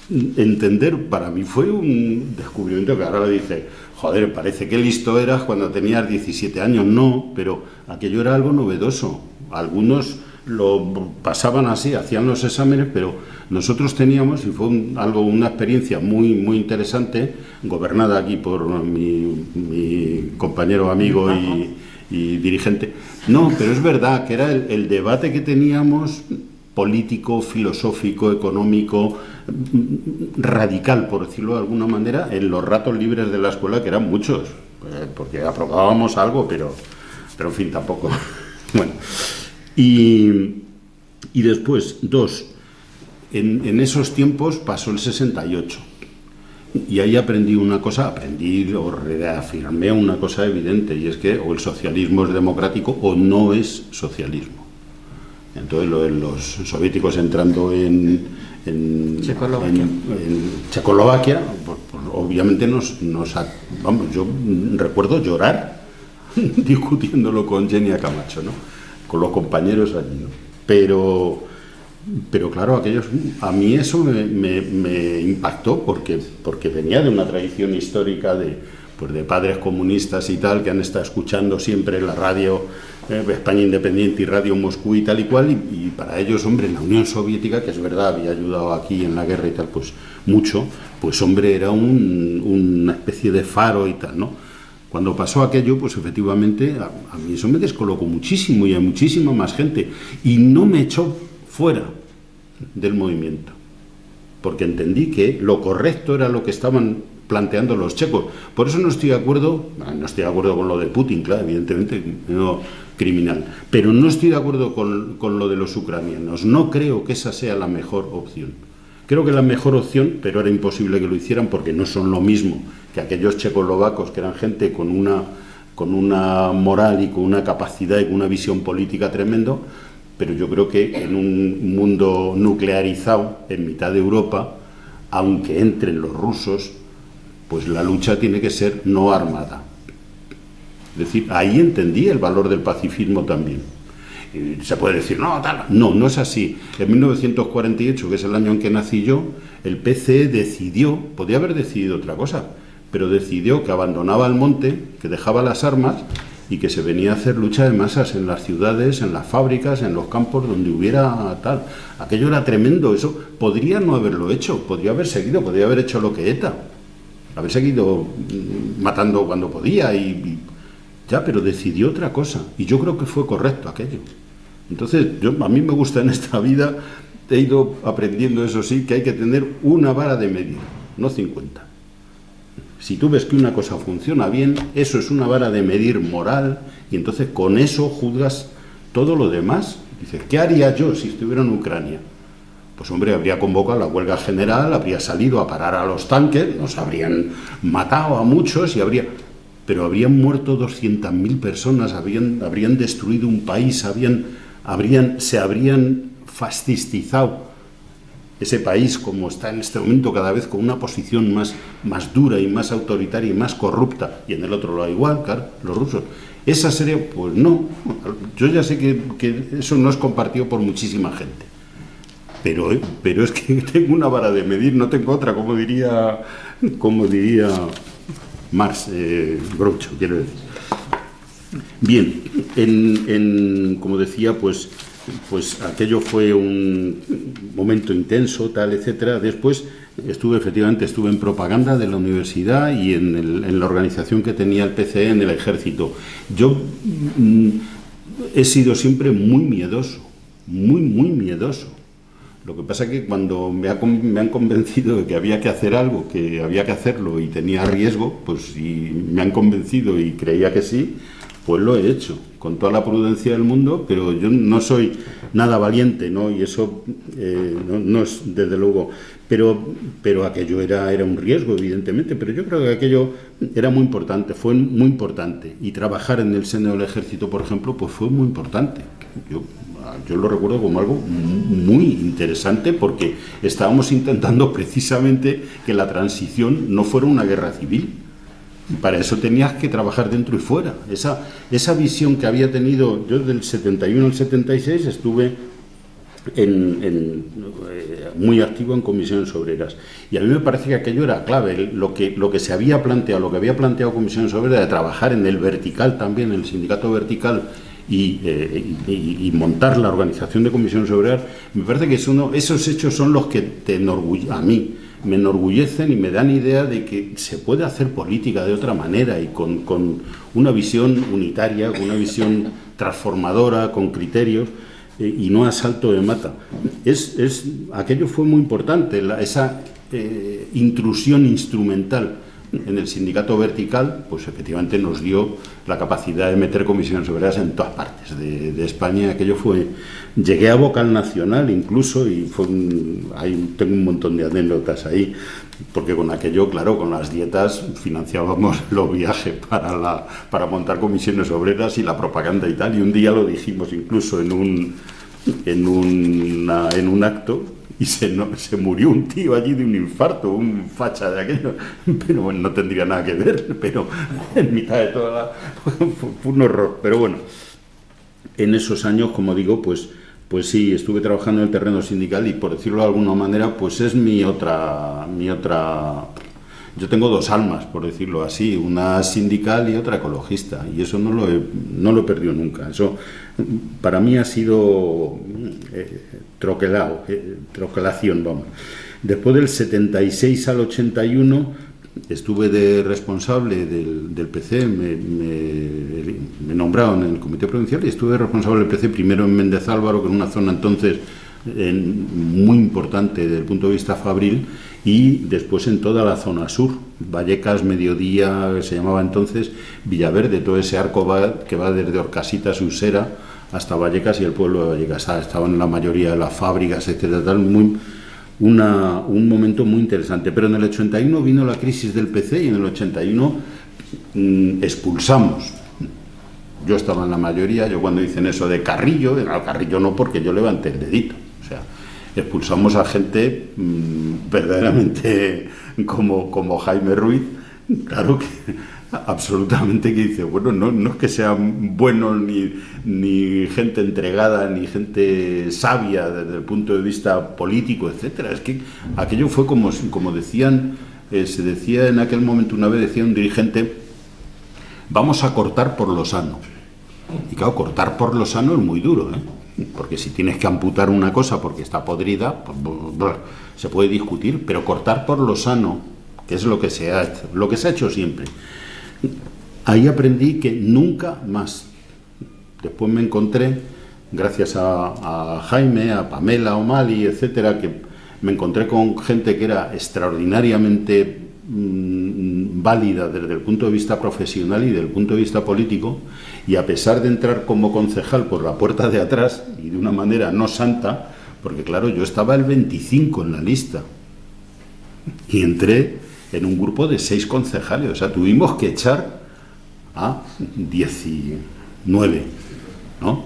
entender para mí fue un descubrimiento que ahora le dice, joder, parece que listo eras cuando tenías 17 años. No, pero aquello era algo novedoso. Algunos lo pasaban así, hacían los exámenes, pero nosotros teníamos, y fue una experiencia muy, muy interesante, gobernada aquí por mi compañero, amigo y dirigente. No, pero es verdad que era el debate que teníamos, político, filosófico, económico, radical, por decirlo de alguna manera, en los ratos libres de la escuela, que eran muchos, porque aprobábamos algo, pero en fin, tampoco. Bueno, y después, en esos tiempos pasó el 68, y ahí aprendí o reafirmé una cosa evidente, y es que o el socialismo es democrático o no es socialismo. Entonces, lo de los soviéticos entrando en Checoslovaquia, pues obviamente yo recuerdo llorar discutiéndolo con Xenia Camacho, ¿no? Con los compañeros allí, ¿no? Pero claro, a mí eso me impactó porque venía de una tradición histórica de padres comunistas y tal, que han estado escuchando siempre la radio España Independiente y Radio Moscú y tal y cual, y para ellos, hombre, la Unión Soviética, que es verdad, había ayudado aquí en la guerra y tal, pues mucho, pues hombre, era una especie de faro y tal, ¿no? Cuando pasó aquello, pues efectivamente, a mí eso me descolocó muchísimo, y a muchísima más gente, y no me echó fuera del movimiento, porque entendí que lo correcto era lo que estaban planteando los checos. Por eso no estoy de acuerdo con lo de Putin, claro, evidentemente, no criminal, pero no estoy de acuerdo con lo de los ucranianos. No creo que esa sea la mejor opción. Creo que la mejor opción, pero era imposible que lo hicieran porque no son lo mismo que aquellos checoslovacos, que eran gente con una moral y con una capacidad y con una visión política tremendo, pero yo creo que en un mundo nuclearizado, en mitad de Europa, aunque entren los rusos, pues la lucha tiene que ser no armada. Es decir, ahí entendí el valor del pacifismo también. Y se puede decir, no es así. En 1948, que es el año en que nací yo, el PCE decidió, podía haber decidido otra cosa, pero decidió que abandonaba el monte, que dejaba las armas y que se venía a hacer lucha de masas en las ciudades, en las fábricas, en los campos, donde hubiera tal. Aquello era tremendo. Eso podría no haberlo hecho, podría haber hecho lo que ETA, haber seguido matando cuando podía pero decidió otra cosa, y yo creo que fue correcto aquello. Entonces, a mí me gusta en esta vida, he ido aprendiendo, eso sí, que hay que tener una vara de medir, no 50. Si tú ves que una cosa funciona bien, eso es una vara de medir moral, y entonces con eso juzgas todo lo demás. Dices, ¿qué haría yo si estuviera en Ucrania? Pues hombre, habría convocado la huelga general, habría salido a parar a los tanques, nos habrían matado a muchos pero habrían muerto 200.000 personas, habrían destruido un país, se habrían fascistizado ese país, como está en este momento, cada vez con una posición más dura y más autoritaria y más corrupta, y en el otro lado igual, claro, los rusos. Esa sería, pues no, yo ya sé que eso no es compartido por muchísima gente, pero es que tengo una vara de medir, no tengo otra, como diría Marx, Groucho, quiero decir. Bien, como decía, pues aquello fue un momento intenso, tal, etcétera. Después estuve en propaganda de la universidad y en la organización que tenía el PCE en el ejército. Yo he sido siempre muy miedoso, muy, muy miedoso. Lo que pasa es que cuando me han convencido de que había que hacer algo, que había que hacerlo y tenía riesgo, pues si me han convencido y creía que sí, pues lo he hecho, con toda la prudencia del mundo, pero yo no soy nada valiente, ¿no? Y eso no es, desde luego, pero aquello era un riesgo, evidentemente, pero yo creo que aquello era muy importante, fue muy importante, y trabajar en el seno del ejército, por ejemplo, pues fue muy importante. Yo lo recuerdo como algo muy interesante, porque estábamos intentando precisamente que la transición no fuera una guerra civil. Y para eso tenías que trabajar dentro y fuera. Esa visión que había tenido yo del 71 al 76, estuve muy activo en comisiones obreras. Y a mí me parece que aquello era clave. Lo que se había planteado, lo que había planteado comisiones obreras, de trabajar en el vertical también, en el sindicato vertical, y montar la organización de comisiones obreras, me parece que esos hechos son los que a mí me enorgullecen y me dan idea de que se puede hacer política de otra manera y con una visión unitaria, con una visión transformadora, con criterios, y no a salto de mata. Aquello fue muy importante, esa intrusión instrumental en el sindicato vertical, pues efectivamente nos dio la capacidad de meter comisiones obreras en todas partes de España. Aquello llegué a vocal nacional incluso, y tengo un montón de anécdotas ahí, porque con aquello, claro, con las dietas financiábamos los viajes para montar comisiones obreras y la propaganda y tal, y un día lo dijimos incluso en un acto, y se murió un tío allí de un infarto, un facha de aquello, pero bueno, no tendría nada que ver, pero en mitad de fue un horror. Pero bueno, en esos años, como digo, pues sí, estuve trabajando en el terreno sindical, y por decirlo de alguna manera, pues es mi otra. Yo tengo dos almas, por decirlo así, una sindical y otra ecologista, y eso no lo he perdido nunca. Eso para mí ha sido troquelación, vamos. Después del 76 al 81 estuve de responsable del PC, me nombraron en el Comité Provincial, y estuve responsable del PC primero en Méndez Álvaro, que es una zona entonces muy importante desde el punto de vista fabril, y después en toda la zona sur, Vallecas, Mediodía, se llamaba entonces, Villaverde, todo ese arco que va desde Orcasitas, Usera, hasta Vallecas y el pueblo de Vallecas. Estaban la mayoría de las fábricas, etcétera, tal, un momento muy interesante. Pero en el 81 vino la crisis del PC, y en el 81 expulsamos. Yo estaba en la mayoría. Yo, cuando dicen eso de Carrillo, al Carrillo no, porque yo levanté el dedito. O sea, expulsamos a gente verdaderamente como Jaime Ruiz, claro, que absolutamente, que dice, bueno, no es que sean buenos ni gente entregada, ni gente sabia desde el punto de vista político, etcétera. Es que aquello fue como decían, se decía en aquel momento, una vez decía un dirigente, vamos a cortar por lo sano. Y claro, cortar por lo sano es muy duro, porque si tienes que amputar una cosa porque está podrida, pues, se puede discutir, pero cortar por lo sano, que es lo que se ha hecho siempre. Ahí aprendí que nunca más. Después me encontré, gracias a Jaime, a Pamela O'Malley, etcétera, que me encontré con gente que era extraordinariamente válida desde el punto de vista profesional y desde el punto de vista político, y a pesar de entrar como concejal por la puerta de atrás y de una manera no santa, porque claro, yo estaba el 25 en la lista y entré en un grupo de 6 concejales, o sea, tuvimos que echar a 19, ¿no?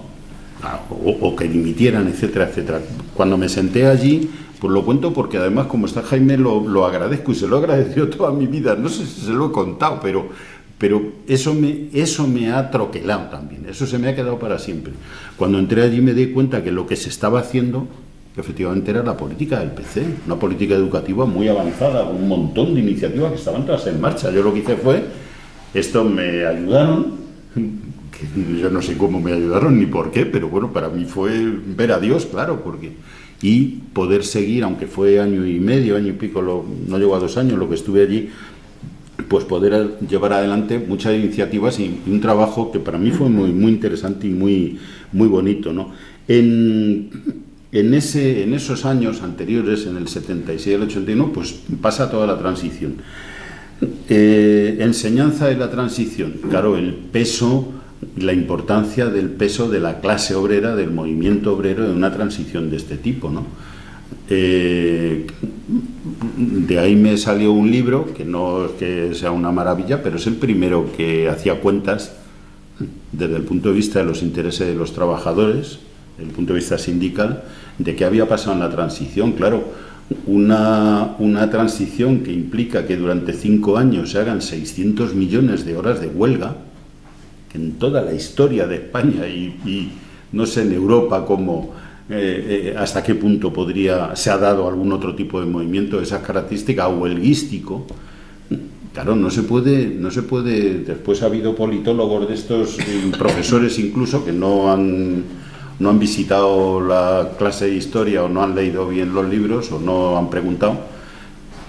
O que dimitieran, etcétera, etcétera. Cuando me senté allí, pues lo cuento porque además, como está Jaime, lo agradezco, y se lo he agradecido toda mi vida. No sé si se lo he contado, pero eso me ha troquelado también, eso se me ha quedado para siempre. Cuando entré allí me di cuenta que lo que se estaba haciendo, efectivamente, era la política del PC, una política educativa muy avanzada, con un montón de iniciativas que estaban todas en marcha. Yo lo que hice fue, me ayudaron, que yo no sé cómo me ayudaron ni por qué, pero bueno, para mí fue ver a Dios, claro, y poder seguir, aunque fue año y medio, año y pico, no llegó a 2 años lo que estuve allí, pues poder llevar adelante muchas iniciativas y un trabajo que para mí fue muy, muy interesante y muy, muy bonito, ¿no? en esos años anteriores, en el 76 y el 81, pues pasa toda la transición. Enseñanza de la transición, claro, el peso, la importancia del peso de la clase obrera, del movimiento obrero en una transición de este tipo, ¿no? De ahí me salió un libro, que no es que sea una maravilla, pero es el primero que hacía cuentas desde el punto de vista de los intereses de los trabajadores, desde el punto de vista sindical, de qué había pasado en la transición. Claro, una transición que implica que durante 5 años se hagan 600 millones de horas de huelga, que en toda la historia de España y no sé en Europa cómo, hasta qué punto se ha dado algún otro tipo de movimiento de esas características huelguístico. Claro, no se puede. Después ha habido politólogos de estos, profesores incluso, que no han visitado la clase de historia o no han leído bien los libros o no han preguntado,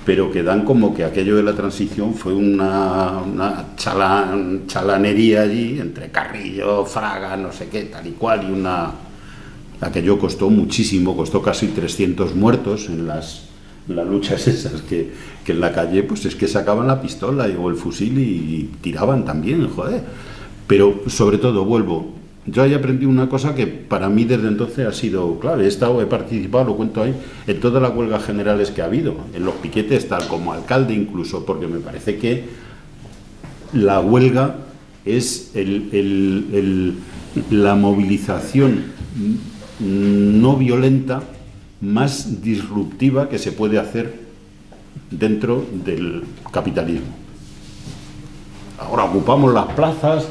pero que dan como que aquello de la transición fue una chalanería allí, entre Carrillo, Fraga, no sé qué, tal y cual, y aquello costó muchísimo, costó casi 300 muertos en las luchas esas, que en la calle pues es que sacaban la pistola o el fusil y tiraban también, joder. Pero sobre todo, yo ahí aprendí una cosa que para mí desde entonces ha sido, claro, he participado, lo cuento ahí, en todas las huelgas generales que ha habido, en los piquetes, tal como alcalde incluso, porque me parece que la huelga es la movilización no violenta más disruptiva que se puede hacer dentro del capitalismo. Ahora ocupamos las plazas,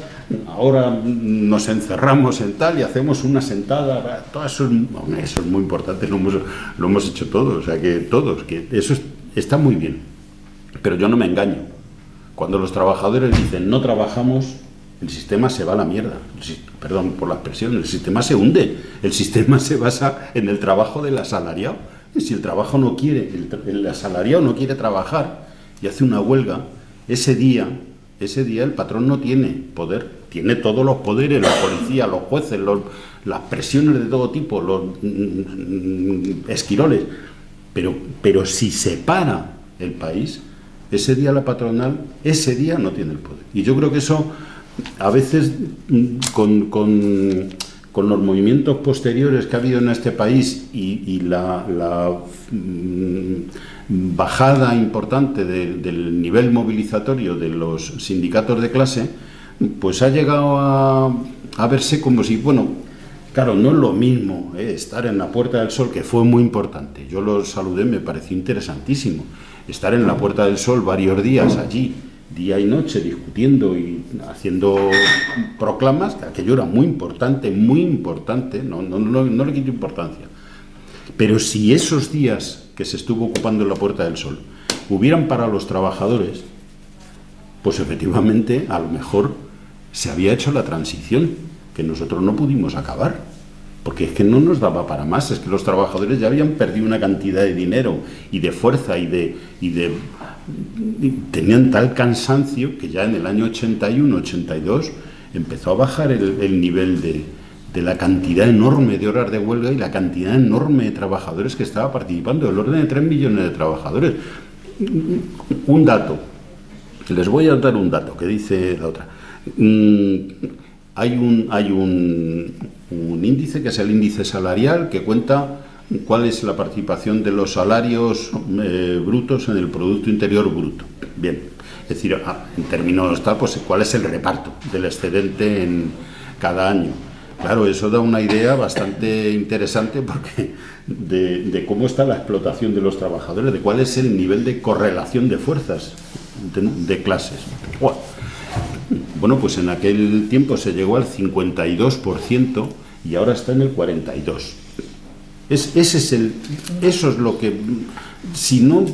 ahora nos encerramos en tal y hacemos una sentada, todo eso es muy importante, lo hemos hecho todos, o sea que todos, que eso está muy bien, pero yo no me engaño. Cuando los trabajadores dicen no trabajamos, el sistema se va a la mierda, perdón por la expresión, el sistema se hunde, el sistema se basa en el trabajo del asalariado, y si el asalariado no quiere trabajar y hace una huelga, ese día el patrón no tiene poder, tiene todos los poderes, la policía, los jueces, las presiones de todo tipo, los esquiroles, pero si se para el país, ese día la patronal, ese día no tiene el poder. Y yo creo que eso, a veces, con los movimientos posteriores que ha habido en este país y la bajada importante del nivel movilizatorio de los sindicatos de clase, pues ha llegado a verse como si, bueno, claro, no es lo mismo estar en la Puerta del Sol, que fue muy importante, yo lo saludé, me pareció interesantísimo, estar en la Puerta del Sol varios días allí, día y noche, discutiendo y haciendo proclamas, que aquello era muy importante, no le quito importancia. Pero si esos días que se estuvo ocupando en la Puerta del Sol hubieran para los trabajadores, pues efectivamente a lo mejor se había hecho la transición, que nosotros no pudimos acabar, porque es que no nos daba para más, es que los trabajadores ya habían perdido una cantidad de dinero y de fuerza y tenían tal cansancio que ya en el año 81, 82 empezó a bajar el nivel de la cantidad enorme de horas de huelga y la cantidad enorme de trabajadores que estaba participando, del orden de 3 millones de trabajadores. Un dato, les voy a dar un dato que dice la otra. Hay un índice que es el índice salarial que cuenta cuál es la participación de los salarios brutos en el Producto Interior Bruto. Bien, es decir, en términos tal, pues cuál es el reparto del excedente en cada año. Claro, eso da una idea bastante interesante porque de cómo está la explotación de los trabajadores, de cuál es el nivel de correlación de fuerzas de clases. Bueno, pues en aquel tiempo se llegó al 52% y ahora está en el 42%. Eso es lo que, si no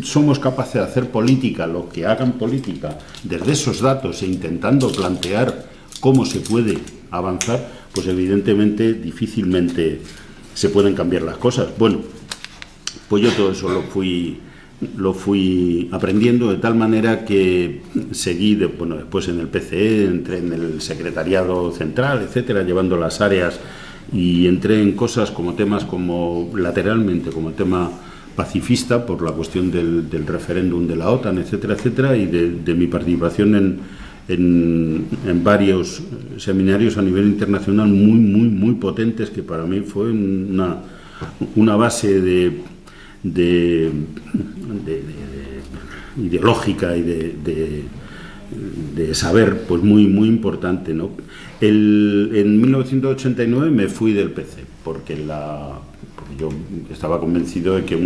somos capaces de hacer política, los que hagan política desde esos datos e intentando plantear cómo se puede avanzar, pues evidentemente difícilmente se pueden cambiar las cosas. Bueno, pues yo todo eso lo fui aprendiendo de tal manera que seguí después en el PCE, entré en el secretariado central, etcétera, llevando las áreas y entré en cosas como temas como lateralmente, como el tema pacifista por la cuestión del referéndum de la OTAN, etcétera, etcétera, y de mi participación en varios seminarios a nivel internacional muy potentes, que para mí fue una base ideológica y de saber pues muy importante, ¿no? En 1989 me fui del PC porque yo estaba convencido de que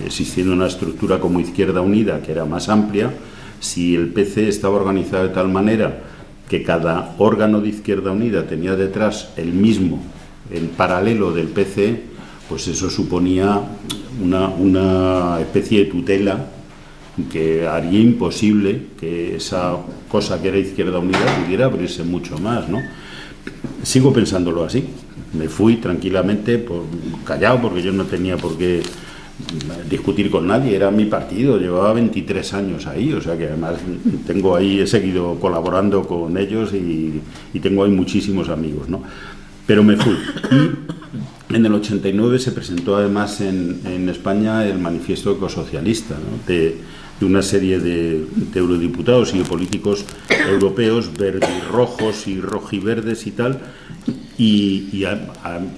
existiendo una estructura como Izquierda Unida, que era más amplia, si el PC estaba organizado de tal manera que cada órgano de Izquierda Unida tenía detrás el mismo, en paralelo del PC, pues eso suponía una especie de tutela que haría imposible que esa cosa que era Izquierda Unida pudiera abrirse mucho más, ¿no? Sigo pensándolo así. Me fui tranquilamente, callado, porque yo no tenía por qué discutir con nadie, era mi partido, llevaba 23 años ahí, o sea que además he seguido colaborando con ellos y tengo ahí muchísimos amigos, ¿no? Pero me fui. Y en el 89 se presentó además en España el manifiesto ecosocialista, ¿no? de una serie de eurodiputados y de políticos europeos, verdirrojos y rojiverdes y tal, y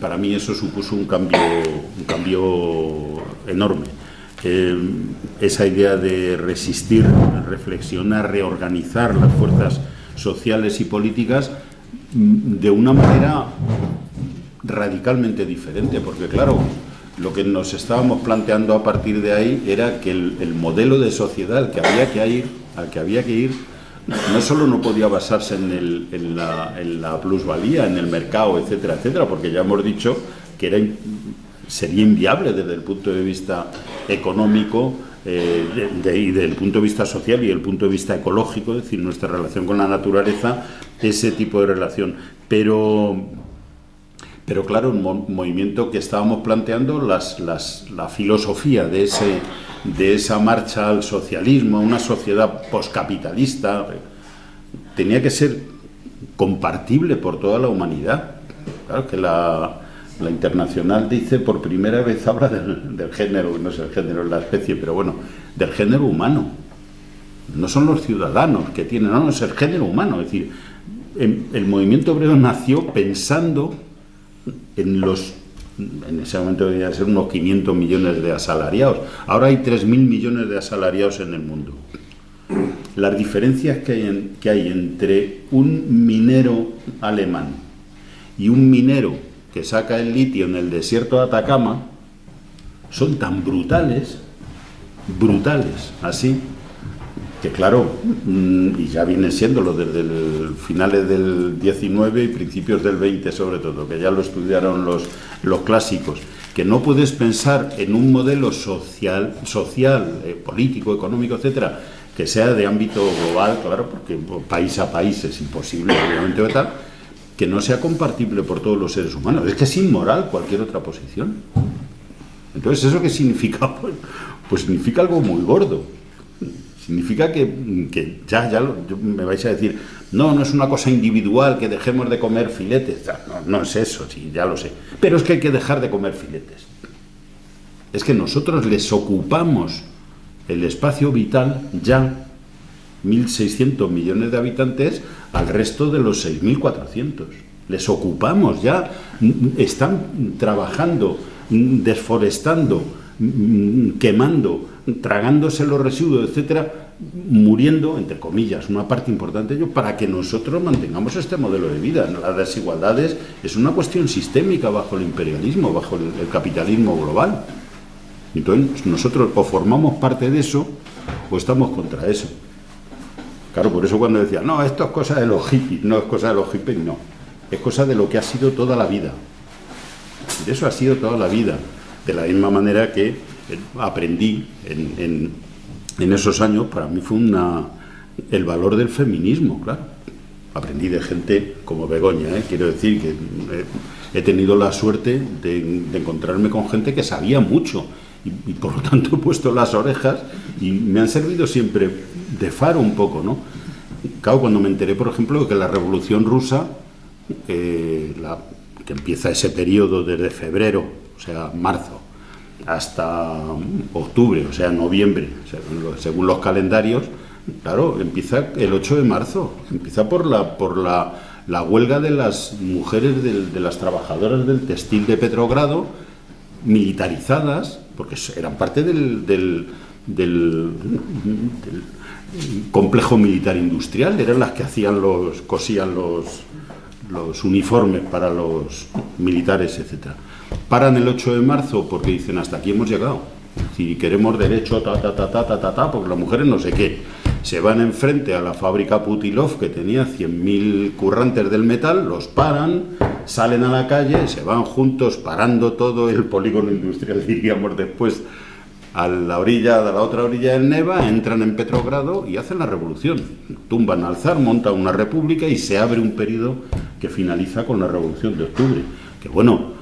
para mí eso supuso un cambio enorme. Esa idea de resistir, reflexionar, reorganizar las fuerzas sociales y políticas de una manera radicalmente diferente, porque claro, lo que nos estábamos planteando a partir de ahí era que el modelo de sociedad al que había que ir no solo no podía basarse en la plusvalía, en el mercado, etcétera, etcétera, porque ya hemos dicho que sería inviable desde el punto de vista económico y desde el punto de vista social y el punto de vista ecológico, es decir, nuestra relación con la naturaleza, ese tipo de relación. Pero claro, el movimiento que estábamos planteando, la filosofía de esa marcha al socialismo, una sociedad poscapitalista, tenía que ser compartible por toda la humanidad. Claro que la Internacional dice, por primera vez habla del género, no es el género, es la especie, pero bueno, del género humano. No son los ciudadanos que tienen, no, es el género humano. Es decir, el movimiento obrero nació pensando en ese momento debían ser unos 500 millones de asalariados. Ahora hay 3.000 millones de asalariados en el mundo. Las diferencias que hay entre un minero alemán y un minero que saca el litio en el desierto de Atacama son tan brutales, así, que claro, y ya vienen siéndolo desde finales del 19 y principios del 20 sobre todo, que ya lo estudiaron los clásicos, que no puedes pensar en un modelo social, político, económico, etcétera, que sea de ámbito global, claro, porque país a país es imposible, obviamente, o tal, que no sea compartible por todos los seres humanos. Es que es inmoral cualquier otra posición. Entonces, ¿eso qué significa? Pues significa algo muy gordo. Significa que me vais a decir, no es una cosa individual, que dejemos de comer filetes. No es eso, sí, ya lo sé. Pero es que hay que dejar de comer filetes. Es que nosotros les ocupamos el espacio vital ya 1.600 millones de habitantes al resto de los 6.400. Les ocupamos ya, están trabajando, desforestando, quemando, tragándose los residuos, etcétera, muriendo, entre comillas, una parte importante de ello, para que nosotros mantengamos este modelo de vida. Las desigualdades es una cuestión sistémica bajo el imperialismo, bajo el capitalismo global. Entonces, nosotros o formamos parte de eso o estamos contra eso. Claro, por eso cuando decía, no, esto es cosa de los hippies, no es cosa de los hippies, no. Es cosa de lo que ha sido toda la vida. De eso ha sido toda la vida. De la misma manera que aprendí en esos años, para mí fue el valor del feminismo, claro. Aprendí de gente como Begoña, quiero decir que he tenido la suerte de encontrarme con gente que sabía mucho y por lo tanto he puesto las orejas y me han servido siempre de faro un poco, ¿no? Claro, cuando me enteré, por ejemplo, de que la Revolución Rusa, que empieza ese periodo desde febrero, o sea, marzo, hasta octubre, o sea, noviembre, según los calendarios, claro, empieza el 8 de marzo, empieza por la huelga de las mujeres, de las trabajadoras del textil de Petrogrado, militarizadas, porque eran parte del complejo militar industrial, eran las que cosían los uniformes para los militares, etcétera. Paran el 8 de marzo porque dicen hasta aquí hemos llegado, si queremos derecho, porque las mujeres no sé qué. Se van enfrente a la fábrica Putilov, que tenía 100.000 currantes del metal, los paran, salen a la calle, se van juntos parando todo el polígono industrial, diríamos después, a la otra orilla del Neva, entran en Petrogrado y hacen la revolución. Tumban al zar, montan una república y se abre un periodo que finaliza con la Revolución de Octubre. Que bueno,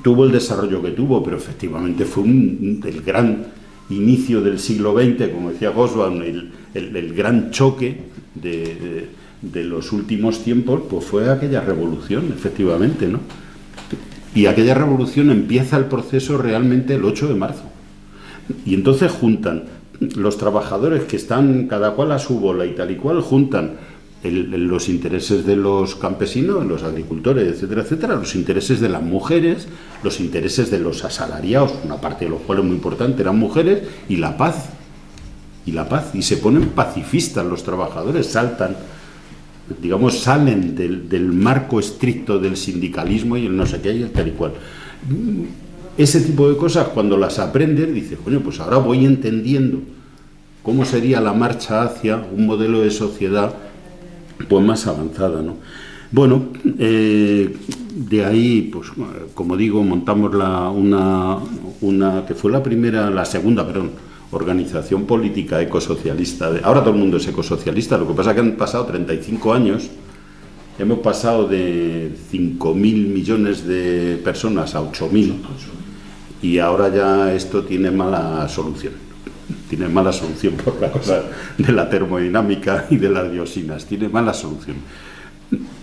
tuvo el desarrollo que tuvo, pero efectivamente fue el gran inicio del siglo XX, como decía Goswami, el gran choque de los últimos tiempos, pues fue aquella revolución, efectivamente, ¿no? Y aquella revolución empieza el proceso realmente el 8 de marzo. Y entonces juntan los trabajadores que están cada cual a su bola y tal y cual, juntan los intereses de los campesinos, los agricultores, etcétera, etcétera, los intereses de las mujeres, los intereses de los asalariados, una parte de los cuales muy importante eran mujeres, y la paz. Y se ponen pacifistas los trabajadores, salen del marco estricto del sindicalismo y el no sé qué y el tal y cual. Ese tipo de cosas, cuando las aprendes, dices, coño, pues ahora voy entendiendo cómo sería la marcha hacia un modelo de sociedad pues más avanzada, ¿no? Bueno, de ahí, pues como digo, montamos una que fue la segunda organización política ecosocialista. Ahora todo el mundo es ecosocialista, lo que pasa es que han pasado 35 años, hemos pasado de 5.000 millones de personas a 8.000, y ahora ya esto tiene mala solución. Tiene mala solución por la cosa de la termodinámica y de las dioxinas, tiene mala solución.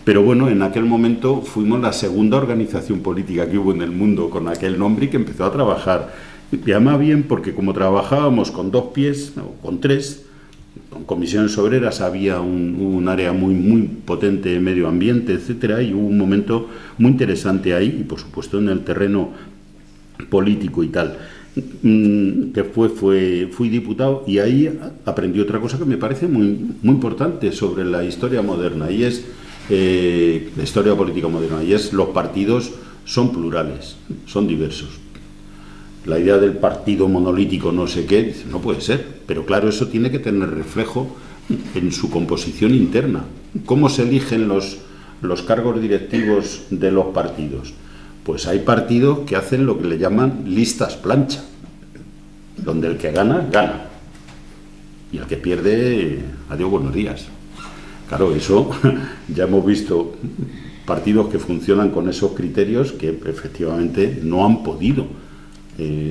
Pero bueno, en aquel momento fuimos la segunda organización política que hubo en el mundo con aquel nombre y que empezó a trabajar. Y además bien, porque como trabajábamos con 2 pies, o con 3, con comisiones obreras había un área muy, muy potente de medio ambiente, etcétera, y hubo un momento muy interesante ahí, y por supuesto en el terreno político y tal. Después fui diputado y ahí aprendí otra cosa que me parece muy, muy importante sobre la historia moderna, y es la historia política moderna, y es los partidos son plurales, son diversos. La idea del partido monolítico no sé qué, no puede ser, pero claro, eso tiene que tener reflejo en su composición interna. ¿Cómo se eligen los cargos directivos de los partidos? Pues hay partidos que hacen lo que le llaman listas plancha, donde el que gana, gana, y el que pierde, adiós, buenos días. Claro, eso ya hemos visto partidos que funcionan con esos criterios que efectivamente no han podido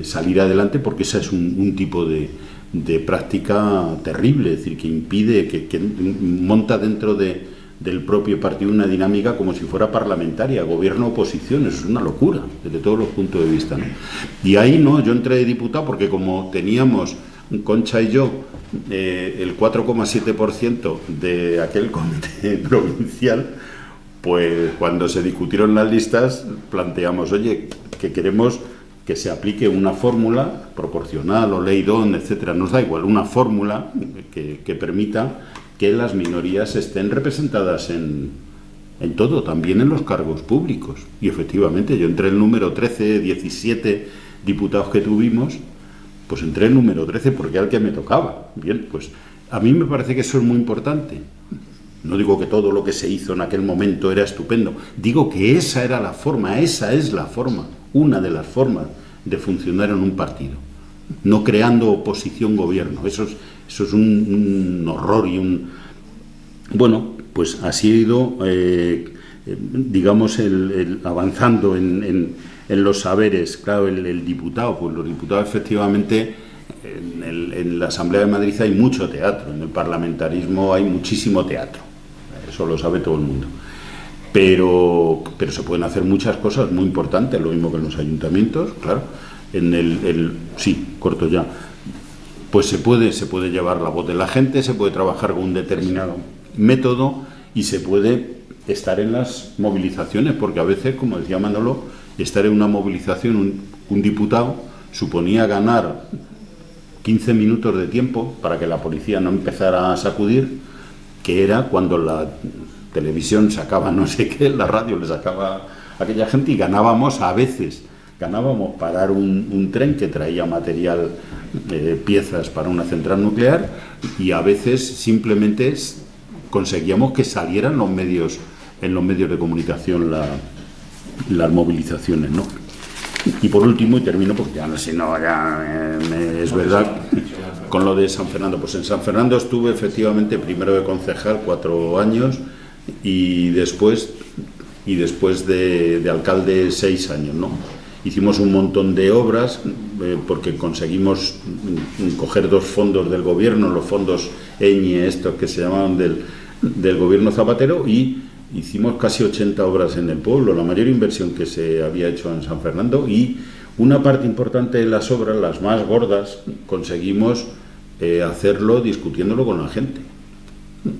salir adelante, porque ese es un tipo de práctica terrible, es decir, que impide, que monta dentro del propio partido una dinámica como si fuera parlamentaria, gobierno-oposición. Eso es una locura desde todos los puntos de vista, ¿no? Y ahí no, yo entré de diputado porque como teníamos, Concha y yo, el 4,7% de aquel comité provincial, pues cuando se discutieron las listas planteamos, oye, que queremos que se aplique una fórmula proporcional o ley DON, etcétera, nos da igual, una fórmula que permita que las minorías estén representadas en todo, también en los cargos públicos. Y efectivamente, yo entré el número 13, 17 diputados que tuvimos, pues entré el número 13 porque era el que me tocaba. Bien, pues a mí me parece que eso es muy importante. No digo que todo lo que se hizo en aquel momento era estupendo, digo que esa era la forma, esa es la forma, una de las formas de funcionar en un partido, no creando oposición-gobierno. Eso es un horror y un... Bueno, pues así ha ido, digamos, avanzando en los saberes. Claro, el diputado, pues los diputados efectivamente, en la Asamblea de Madrid hay mucho teatro, en el parlamentarismo hay muchísimo teatro, eso lo sabe todo el mundo. pero se pueden hacer muchas cosas muy importantes, lo mismo que en los ayuntamientos, claro. Sí, corto ya. Pues se puede llevar la voz de la gente, se puede trabajar con un determinado método y se puede estar en las movilizaciones, porque a veces, como decía Manolo, estar en una movilización, un diputado suponía ganar 15 minutos de tiempo para que la policía no empezara a sacudir, que era cuando la televisión sacaba no sé qué, la radio le sacaba a aquella gente, y ganábamos parar un tren que traía material, piezas para una central nuclear, y a veces simplemente conseguíamos que salieran en los medios de comunicación las movilizaciones, ¿no? Y por último, y termino porque ya no sé, es verdad, con lo de San Fernando. Pues en San Fernando estuve efectivamente primero de concejal 4 años y después de alcalde 6 años, ¿no? Hicimos un montón de obras porque conseguimos coger 2 fondos del gobierno, los fondos EñE, estos que se llamaban del gobierno Zapatero, y hicimos casi 80 obras en el pueblo, la mayor inversión que se había hecho en San Fernando, y una parte importante de las obras, las más gordas, conseguimos hacerlo discutiéndolo con la gente,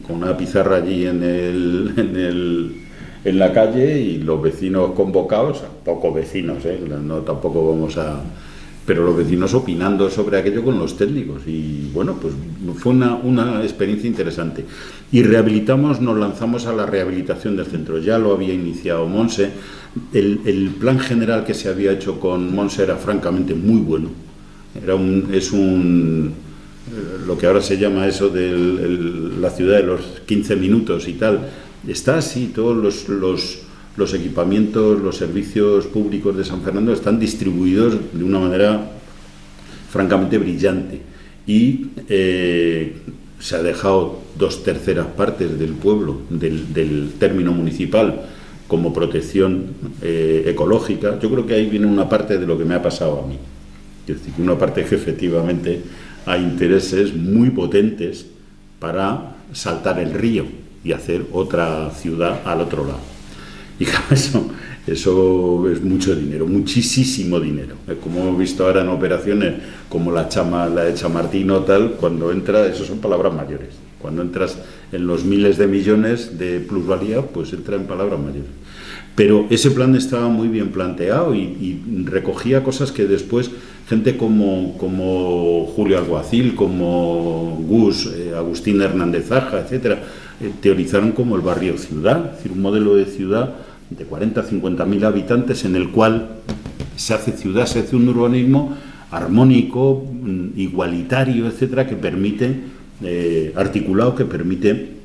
con una pizarra allí en la calle y los vecinos convocados, pocos vecinos, no tampoco vamos a... pero los vecinos opinando sobre aquello con los técnicos, y bueno, pues fue una experiencia interesante. Y nos lanzamos a la rehabilitación del centro, ya lo había iniciado Monse, el plan general que se había hecho con Monse era francamente muy bueno, lo que ahora se llama eso de la ciudad de los 15 minutos y tal, está así, todos los equipamientos, los servicios públicos de San Fernando están distribuidos de una manera francamente brillante, y se ha dejado 2/3 partes del pueblo, del término municipal, como protección ecológica. Yo creo que ahí viene una parte de lo que me ha pasado a mí, es decir, una parte que efectivamente hay intereses muy potentes para saltar el río y hacer otra ciudad al otro lado. Y eso es mucho dinero, muchísimo dinero. Como hemos visto ahora en operaciones como la de Chamartín o tal, cuando entra, eso son palabras mayores. Cuando entras en los miles de millones de plusvalía, pues entra en palabras mayores. Pero ese plan estaba muy bien planteado y recogía cosas que después gente como Julio Alguacil, como Gus, Agustín Hernández Aja, etcétera, teorizaron como el barrio ciudad, es decir, un modelo de ciudad de 40 a 50.000 habitantes en el cual se hace ciudad, se hace un urbanismo armónico, igualitario, etcétera, que permite, articulado, que permite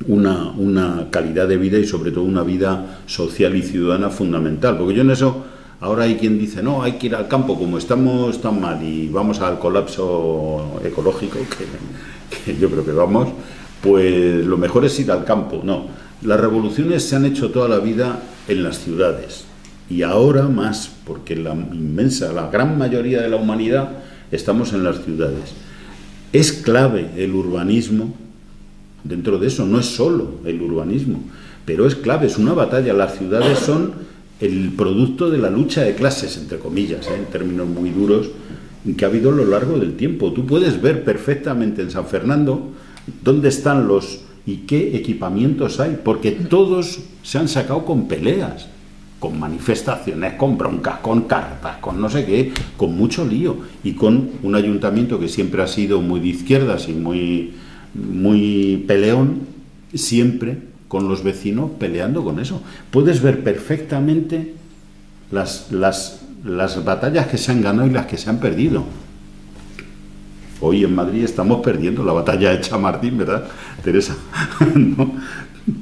una calidad de vida y sobre todo una vida social y ciudadana fundamental. Porque yo en eso, ahora hay quien dice, no, hay que ir al campo, como estamos tan mal y vamos al colapso ecológico, que yo creo que vamos, pues lo mejor es ir al campo. No, las revoluciones se han hecho toda la vida en las ciudades y ahora más, porque la gran mayoría de la humanidad estamos en las ciudades. Es clave el urbanismo. Dentro de eso no es solo el urbanismo, pero es clave, es una batalla. Las ciudades son el producto de la lucha de clases, entre comillas, en términos muy duros, que ha habido a lo largo del tiempo. Tú puedes ver perfectamente en San Fernando dónde están y qué equipamientos hay, porque todos se han sacado con peleas, con manifestaciones, con broncas, con cartas, con no sé qué, con mucho lío, y con un ayuntamiento que siempre ha sido muy de izquierdas y muy peleón, siempre con los vecinos peleando con eso. Puedes ver perfectamente las batallas que se han ganado y las que se han perdido. Hoy en Madrid estamos perdiendo la batalla de Chamartín, ¿verdad, Teresa? ¿No?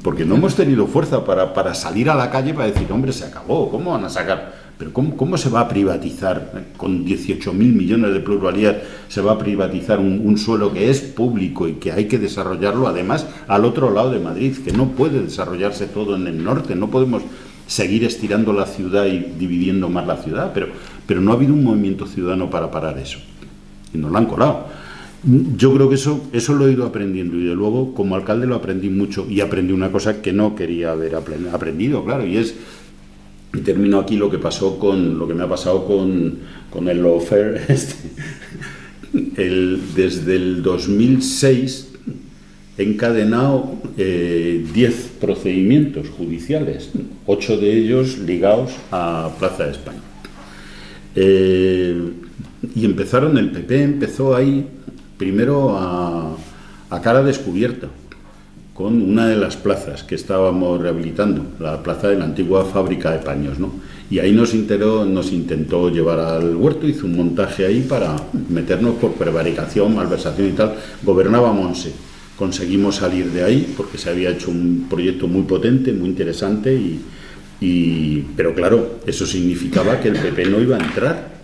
Porque no hemos tenido fuerza para salir a la calle para decir, hombre, se acabó, ¿cómo van a sacar? Pero ¿cómo se va a privatizar? Con 18.000 millones de plusvalías se va a privatizar un suelo que es público y que hay que desarrollarlo, además, al otro lado de Madrid, que no puede desarrollarse todo en el norte. No podemos seguir estirando la ciudad y dividiendo más la ciudad, pero no ha habido un movimiento ciudadano para parar eso. Y nos lo han colado. Yo creo que eso lo he ido aprendiendo, y de luego como alcalde lo aprendí mucho, y aprendí una cosa que no quería haber aprendido, claro, y termino aquí lo que me ha pasado con el lawfare desde el 2006 he encadenado 10 procedimientos judiciales, 8 de ellos ligados a Plaza de España. Y el PP empezó ahí primero a cara descubierta, con una de las plazas que estábamos rehabilitando, la plaza de la antigua fábrica de paños, ¿no? Y ahí nos intentó llevar al huerto, hizo un montaje ahí para meternos por prevaricación, malversación y tal. Gobernaba Monse. Conseguimos salir de ahí porque se había hecho un proyecto muy potente, muy interesante, pero claro, eso significaba que el PP no iba a entrar,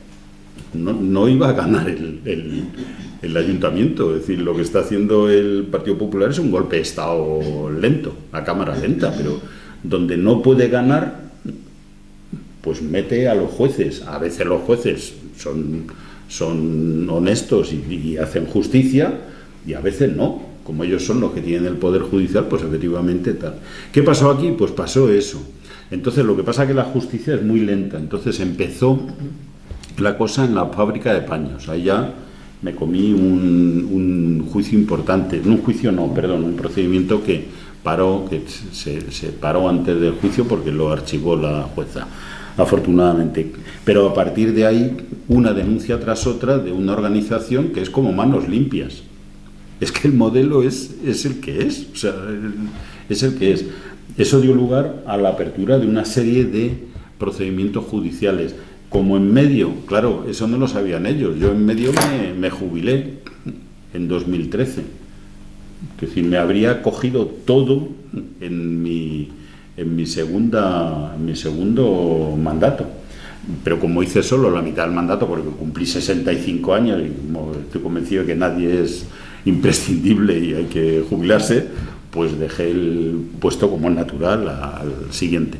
no iba a ganar el ayuntamiento. Es decir, lo que está haciendo el Partido Popular es un golpe de Estado lento, a cámara lenta, pero donde no puede ganar, pues mete a los jueces. A veces los jueces son honestos y hacen justicia, y a veces no. Como ellos son los que tienen el poder judicial, pues efectivamente tal. ¿Qué pasó aquí? Pues pasó eso. Entonces lo que pasa es que la justicia es muy lenta. Entonces empezó la cosa en la fábrica de paños. Allá me comí un juicio importante, no un juicio, no, perdón, un procedimiento que se paró antes del juicio porque lo archivó la jueza, afortunadamente. Pero a partir de ahí, una denuncia tras otra de una organización que es como Manos Limpias. Es que el modelo es el que es, o sea, es el que es. Eso dio lugar a la apertura de una serie de procedimientos judiciales. Como en medio, claro, eso no lo sabían ellos, yo en medio me jubilé en 2013. Es decir, me habría cogido todo en mi segundo mandato. Pero como hice solo la mitad del mandato, porque cumplí 65 años y como estoy convencido de que nadie es imprescindible y hay que jubilarse, pues dejé el puesto como natural al siguiente.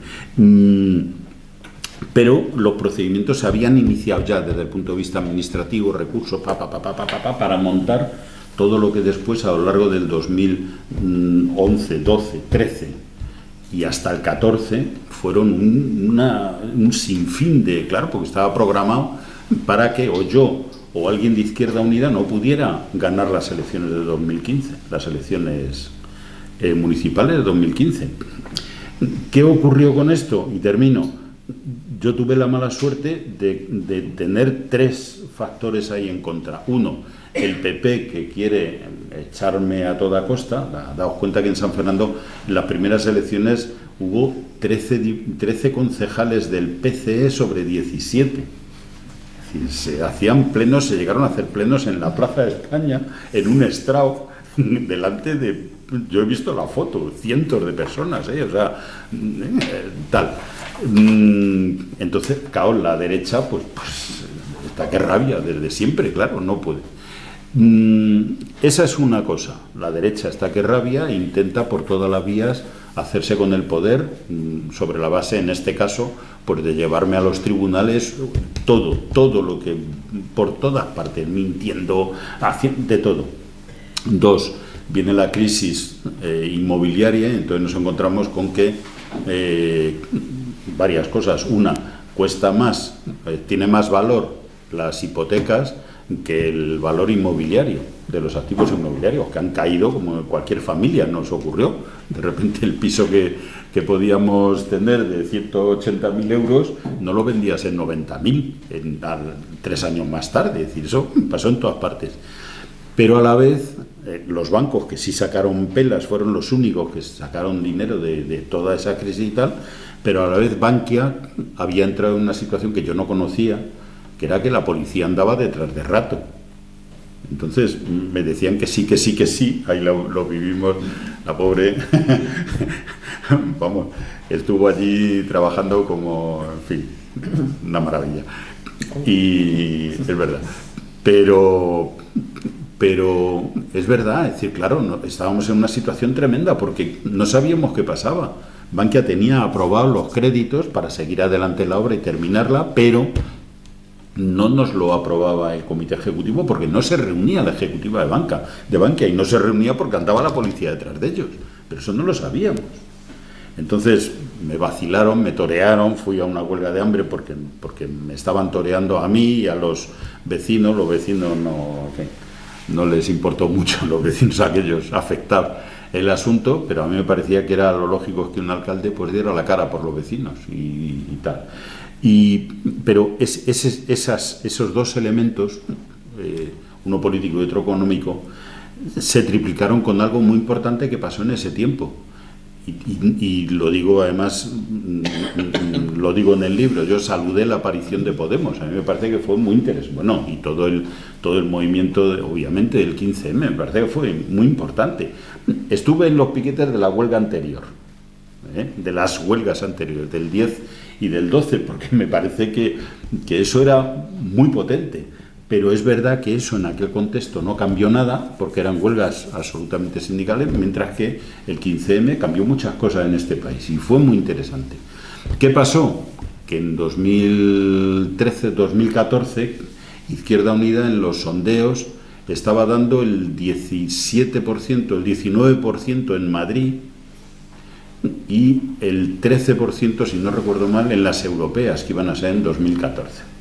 Pero los procedimientos se habían iniciado ya desde el punto de vista administrativo, recursos, para montar todo lo que después, a lo largo del 2011, 12, 13 y hasta el 14, fueron un sinfín de, claro, porque estaba programado para que o yo o alguien de Izquierda Unida no pudiera ganar las elecciones de 2015, las elecciones municipales de 2015. ¿Qué ocurrió con esto? Y termino. Yo tuve la mala suerte de tener 3 factores ahí en contra. Uno, el PP, que quiere echarme a toda costa. Daos cuenta que en San Fernando, en las primeras elecciones, hubo 13 concejales del PCE sobre 17. Es decir, se hacían plenos, se llegaron a hacer plenos en la Plaza de España, en un estrado, delante de... Yo he visto la foto, cientos de personas, o sea, tal. Entonces, claro, la derecha, pues está que rabia desde siempre, claro, no puede. Esa es una cosa, la derecha está que rabia e intenta por todas las vías hacerse con el poder, sobre la base, en este caso, pues de llevarme a los tribunales todo lo que, por todas partes, mintiendo, de todo. 2, viene la crisis inmobiliaria, entonces nos encontramos con que varias cosas. Una, cuesta más, tiene más valor las hipotecas que el valor inmobiliario de los activos inmobiliarios, que han caído como en cualquier familia, nos ocurrió. De repente el piso que podíamos tener de 180.000 euros no lo vendías en 90.000 3 años más tarde. Es decir, eso pasó en todas partes. Pero a la vez, los bancos que sí sacaron pelas fueron los únicos que sacaron dinero de toda esa crisis y tal, pero a la vez Bankia había entrado en una situación que yo no conocía, que era que la policía andaba detrás de rato. Entonces me decían que sí, ahí lo vivimos, la pobre, vamos, estuvo allí trabajando como, en fin, una maravilla. Y es verdad, pero es verdad, es decir, claro, estábamos en una situación tremenda porque no sabíamos qué pasaba. Bankia tenía aprobados los créditos para seguir adelante la obra y terminarla, pero no nos lo aprobaba el comité ejecutivo porque no se reunía la ejecutiva de Bankia y no se reunía porque andaba la policía detrás de ellos, pero eso no lo sabíamos. Entonces me vacilaron, me torearon, fui a una huelga de hambre porque me estaban toreando a mí y a los vecinos no les importó mucho, los vecinos aquellos, afectar el asunto, pero a mí me parecía que era lo lógico que un alcalde pues diera la cara por los vecinos y tal. Pero esos dos elementos, uno político y otro económico, se triplicaron con algo muy importante que pasó en ese tiempo. Y lo digo, además, lo digo en el libro, yo saludé la aparición de Podemos, a mí me parece que fue muy interesante, bueno, y todo el movimiento, obviamente, del 15M, me parece que fue muy importante. Estuve en los piquetes de la huelga anterior, de las huelgas anteriores, del 10 y del 12, porque me parece que eso era muy potente. Pero es verdad que eso en aquel contexto no cambió nada, porque eran huelgas absolutamente sindicales, mientras que el 15M cambió muchas cosas en este país y fue muy interesante. ¿Qué pasó? Que en 2013-2014 Izquierda Unida en los sondeos estaba dando el 17%, el 19% en Madrid y el 13%, si no recuerdo mal, en las europeas, que iban a ser en 2014.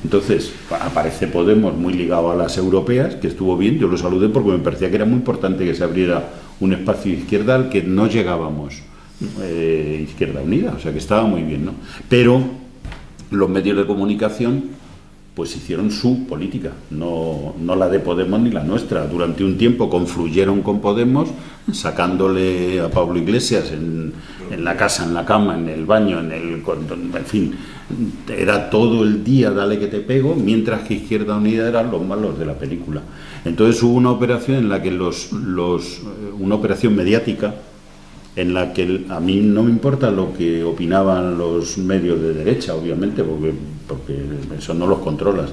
Entonces, aparece Podemos muy ligado a las europeas, que estuvo bien, yo lo saludé porque me parecía que era muy importante que se abriera un espacio de izquierda al que no llegábamos, Izquierda Unida, o sea que estaba muy bien, ¿no? Pero los medios de comunicación pues hicieron su política, no la de Podemos ni la nuestra. Durante un tiempo confluyeron con Podemos, sacándole a Pablo Iglesias en la casa, en la cama, en el baño, en fin, era todo el día dale que te pego, mientras que Izquierda Unida eran los malos de la película. Entonces hubo una operación en la que una operación mediática en la que a mí no me importa lo que opinaban los medios de derecha, obviamente, porque eso no los controlas,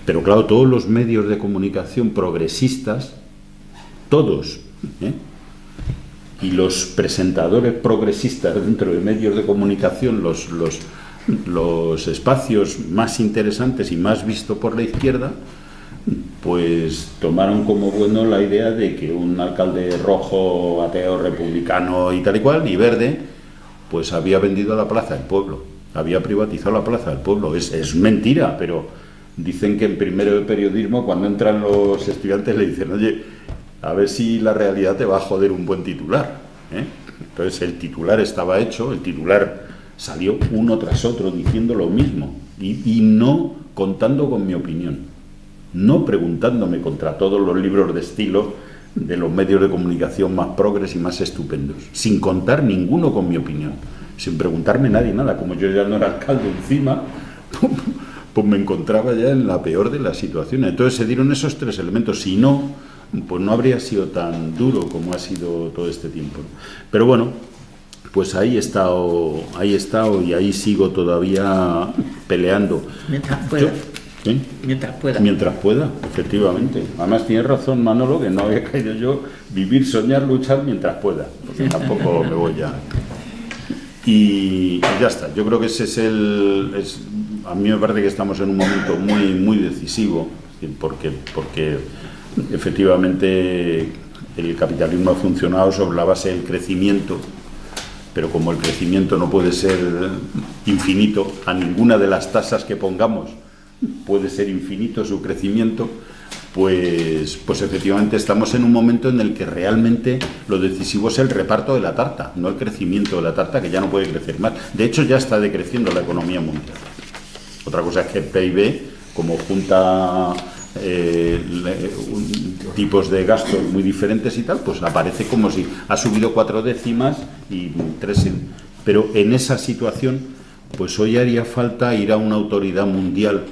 pero claro, todos los medios de comunicación progresistas, todos, y los presentadores progresistas dentro de medios de comunicación, los espacios más interesantes y más vistos por la izquierda, pues tomaron como bueno la idea de que un alcalde rojo, ateo, republicano y tal y cual, y verde, pues había vendido la Plaza del Pueblo, había privatizado la Plaza del Pueblo. Es mentira, pero dicen que en primero de periodismo, cuando entran los estudiantes, le dicen, oye, a ver si la realidad te va a joder un buen titular, Entonces el titular estaba hecho, el titular salió uno tras otro diciendo lo mismo y no contando con mi opinión, no preguntándome contra todos los libros de estilo de los medios de comunicación más progres y más estupendos, sin contar ninguno con mi opinión, sin preguntarme nadie nada. Como yo ya no era alcalde encima, pues me encontraba ya en la peor de las situaciones. Entonces se dieron esos tres elementos, si no, pues no habría sido tan duro como ha sido todo este tiempo. Pero bueno, pues ahí he estado y ahí sigo todavía peleando. Mientras pueda, efectivamente. Además tiene razón Manolo, que no había caído yo, vivir, soñar, luchar mientras pueda, porque tampoco me voy ya. Y ya está, yo creo que ese a mí me parece que estamos en un momento muy, muy decisivo, porque efectivamente el capitalismo ha funcionado sobre la base del crecimiento, pero como el crecimiento no puede ser infinito, a ninguna de las tasas que pongamos puede ser infinito su crecimiento, pues efectivamente estamos en un momento en el que realmente lo decisivo es el reparto de la tarta, no el crecimiento de la tarta, que ya no puede crecer más. De hecho, ya está decreciendo la economía mundial. Otra cosa es que el PIB, como junta tipos de gastos muy diferentes y tal, pues aparece como si ha subido 4 décimas y 3. Pero en esa situación, pues hoy haría falta ir a una autoridad mundial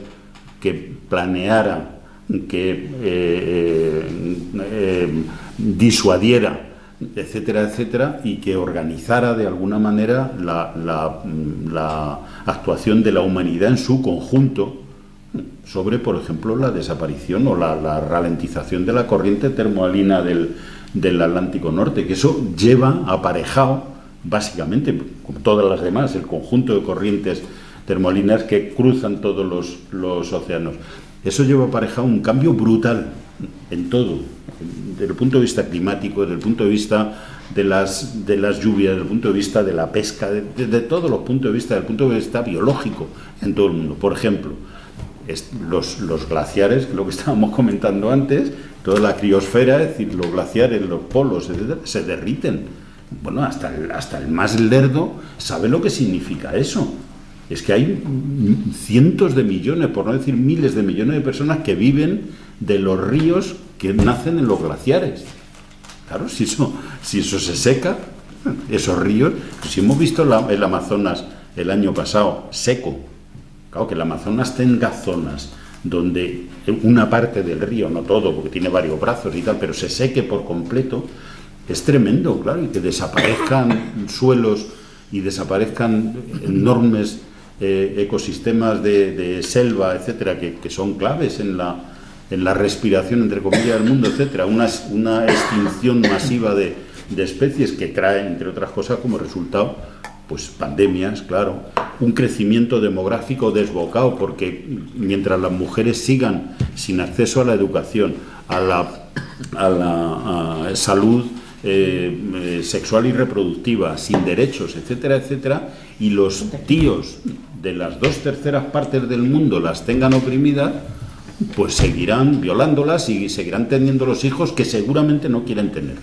que planeara, que disuadiera, etcétera, etcétera, y que organizara de alguna manera la actuación de la humanidad en su conjunto sobre, por ejemplo, la desaparición o la ralentización de la corriente termoalina del Atlántico Norte, que eso lleva aparejado, básicamente, como todas las demás, el conjunto de corrientes termolineales que cruzan todos los océanos. Eso lleva aparejado un cambio brutal en todo, desde el punto de vista climático, desde el punto de vista de las lluvias, desde el punto de vista de la pesca, desde todos los puntos de vista, desde el punto de vista biológico en todo el mundo. Por ejemplo, los glaciares, lo que estábamos comentando antes, toda la criosfera, es decir, los glaciares, los polos, etcétera, se derriten. Bueno, hasta el más lerdo sabe lo que significa eso. Es que hay cientos de millones, por no decir miles de millones de personas que viven de los ríos que nacen en los glaciares. Claro, si eso se seca, esos ríos, si hemos visto el Amazonas el año pasado seco, claro, que el Amazonas tenga zonas donde una parte del río, no todo, porque tiene varios brazos y tal, pero se seque por completo, es tremendo, claro, y que desaparezcan suelos y desaparezcan enormes ecosistemas de selva, etcétera, que son claves en la respiración, entre comillas, del mundo, etcétera, una extinción masiva de especies que trae, entre otras cosas, como resultado, pues pandemias, claro, un crecimiento demográfico desbocado, porque mientras las mujeres sigan sin acceso a la educación, a la salud sexual y reproductiva, sin derechos, etcétera, etcétera, y los tíos de las 2/3 partes del mundo las tengan oprimidas, pues seguirán violándolas y seguirán teniendo los hijos que seguramente no quieren tener.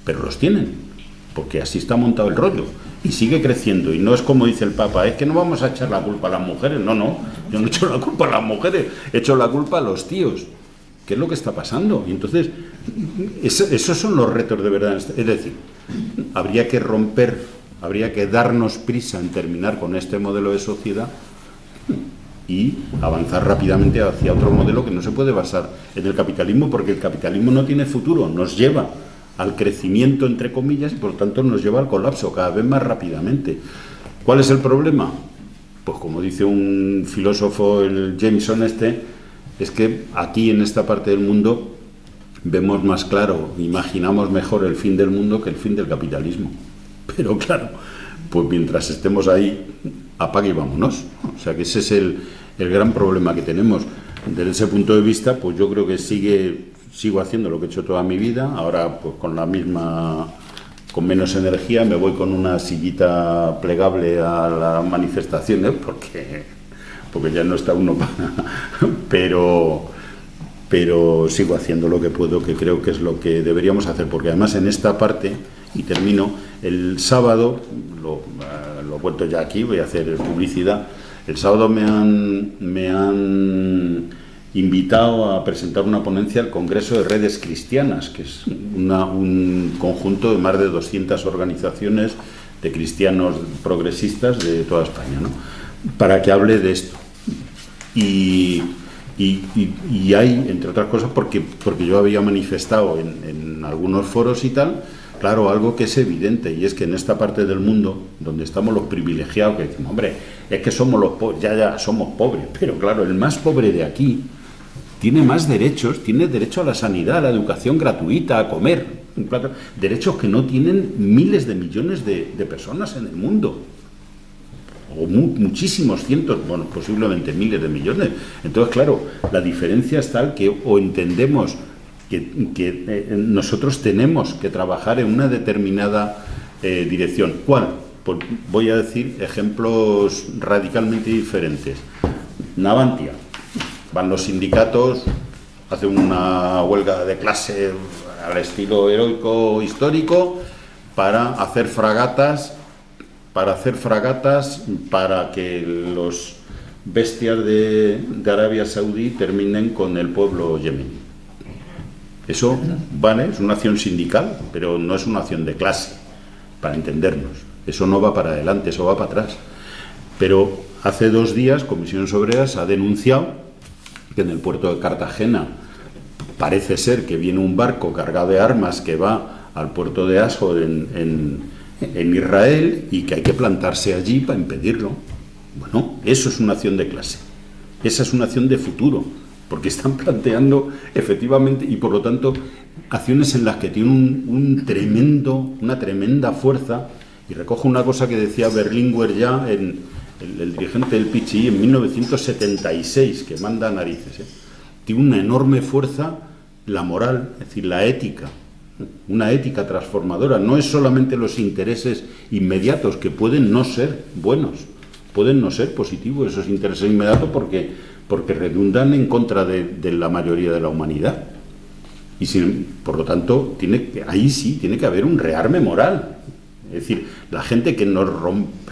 Pero los tienen, porque así está montado el rollo. Y sigue creciendo. Y no es como dice el Papa, es que no vamos a echar la culpa a las mujeres. No, yo no he hecho la culpa a las mujeres, he hecho la culpa a los tíos. ¿Qué es lo que está pasando? Y entonces, esos son los retos de verdad. Es decir, habría que romper, habría que darnos prisa en terminar con este modelo de sociedad y avanzar rápidamente hacia otro modelo que no se puede basar en el capitalismo, porque el capitalismo no tiene futuro, nos lleva al crecimiento, entre comillas, y por lo tanto nos lleva al colapso cada vez más rápidamente. ¿Cuál es el problema? Pues como dice un filósofo, el Jameson es que aquí en esta parte del mundo vemos más claro, imaginamos mejor el fin del mundo que el fin del capitalismo. Pero claro, pues mientras estemos ahí, apague y vámonos. O sea que ese es el gran problema que tenemos. Desde ese punto de vista, pues yo creo que sigo haciendo lo que he hecho toda mi vida, ahora pues con menos energía, me voy con una sillita plegable a las manifestaciones, porque ya no está uno pero sigo haciendo lo que puedo, que creo que es lo que deberíamos hacer, porque además en esta parte, y termino, el sábado, lo he vuelto ya aquí, voy a hacer publicidad, el sábado me han invitado a presentar una ponencia al Congreso de Redes Cristianas, que es un conjunto de más de 200 organizaciones de cristianos progresistas de toda España, ¿no? Para que hable de esto. Y hay, entre otras cosas, porque yo había manifestado en algunos foros y tal, claro, algo que es evidente, y es que en esta parte del mundo, donde estamos los privilegiados, que decimos, hombre, es que somos los pobres, ya somos pobres, pero claro, el más pobre de aquí tiene más derechos, tiene derecho a la sanidad, a la educación gratuita, a comer, derechos que no tienen miles de millones de personas en el mundo, o muchísimos cientos, bueno, posiblemente miles de millones. Entonces, claro, la diferencia es tal que o entendemos que nosotros tenemos que trabajar en una determinada dirección. ¿Cuál? Pues voy a decir ejemplos radicalmente diferentes. Navantia. Van los sindicatos, hacen una huelga de clase al estilo heroico histórico para hacer fragatas para que los bestias de Arabia Saudí terminen con el pueblo yemení. Eso, vale, es una acción sindical, pero no es una acción de clase, para entendernos. Eso no va para adelante, eso va para atrás. Pero hace 2 días, Comisiones Obreras ha denunciado que en el puerto de Cartagena parece ser que viene un barco cargado de armas que va al puerto de Ashdod en Israel y que hay que plantarse allí para impedirlo. Bueno, eso es una acción de clase. Esa es una acción de futuro, porque están planteando efectivamente, y por lo tanto, acciones en las que tienen una tremenda fuerza. Y recojo una cosa que decía Berlinguer ya en el dirigente del PCI en 1976, que manda narices, tiene una enorme fuerza la moral, es decir, la ética, una ética transformadora. No es solamente los intereses inmediatos, que pueden no ser buenos, pueden no ser positivos esos intereses inmediatos porque redundan en contra de la mayoría de la humanidad. Y por lo tanto, ahí sí tiene que haber un rearme moral. Es decir, la gente que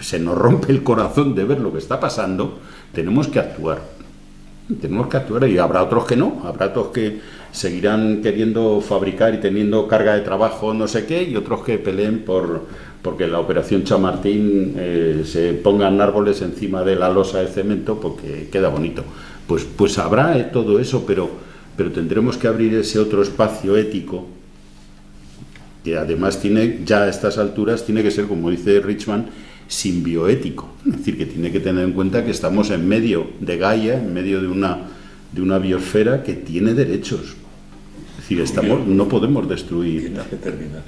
se nos rompe el corazón de ver lo que está pasando, tenemos que actuar. Tenemos que actuar, y habrá otros que no, habrá otros que seguirán queriendo fabricar y teniendo carga de trabajo no sé qué, y otros que peleen porque la operación Chamartín se pongan árboles encima de la losa de cemento porque queda bonito. Pues habrá todo eso, pero tendremos que abrir ese otro espacio ético, que además ya a estas alturas tiene que ser, como dice Richman, simbioético. Es decir, que tiene que tener en cuenta que estamos en medio de Gaia, en medio de una biosfera que tiene derechos. Es decir, no podemos destruir. Tienes que terminar.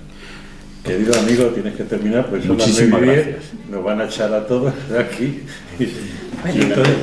Querido amigo, tienes que terminar, pues son las Muchísimas 9:10, gracias. nos van a echar a todos de aquí. Y entonces,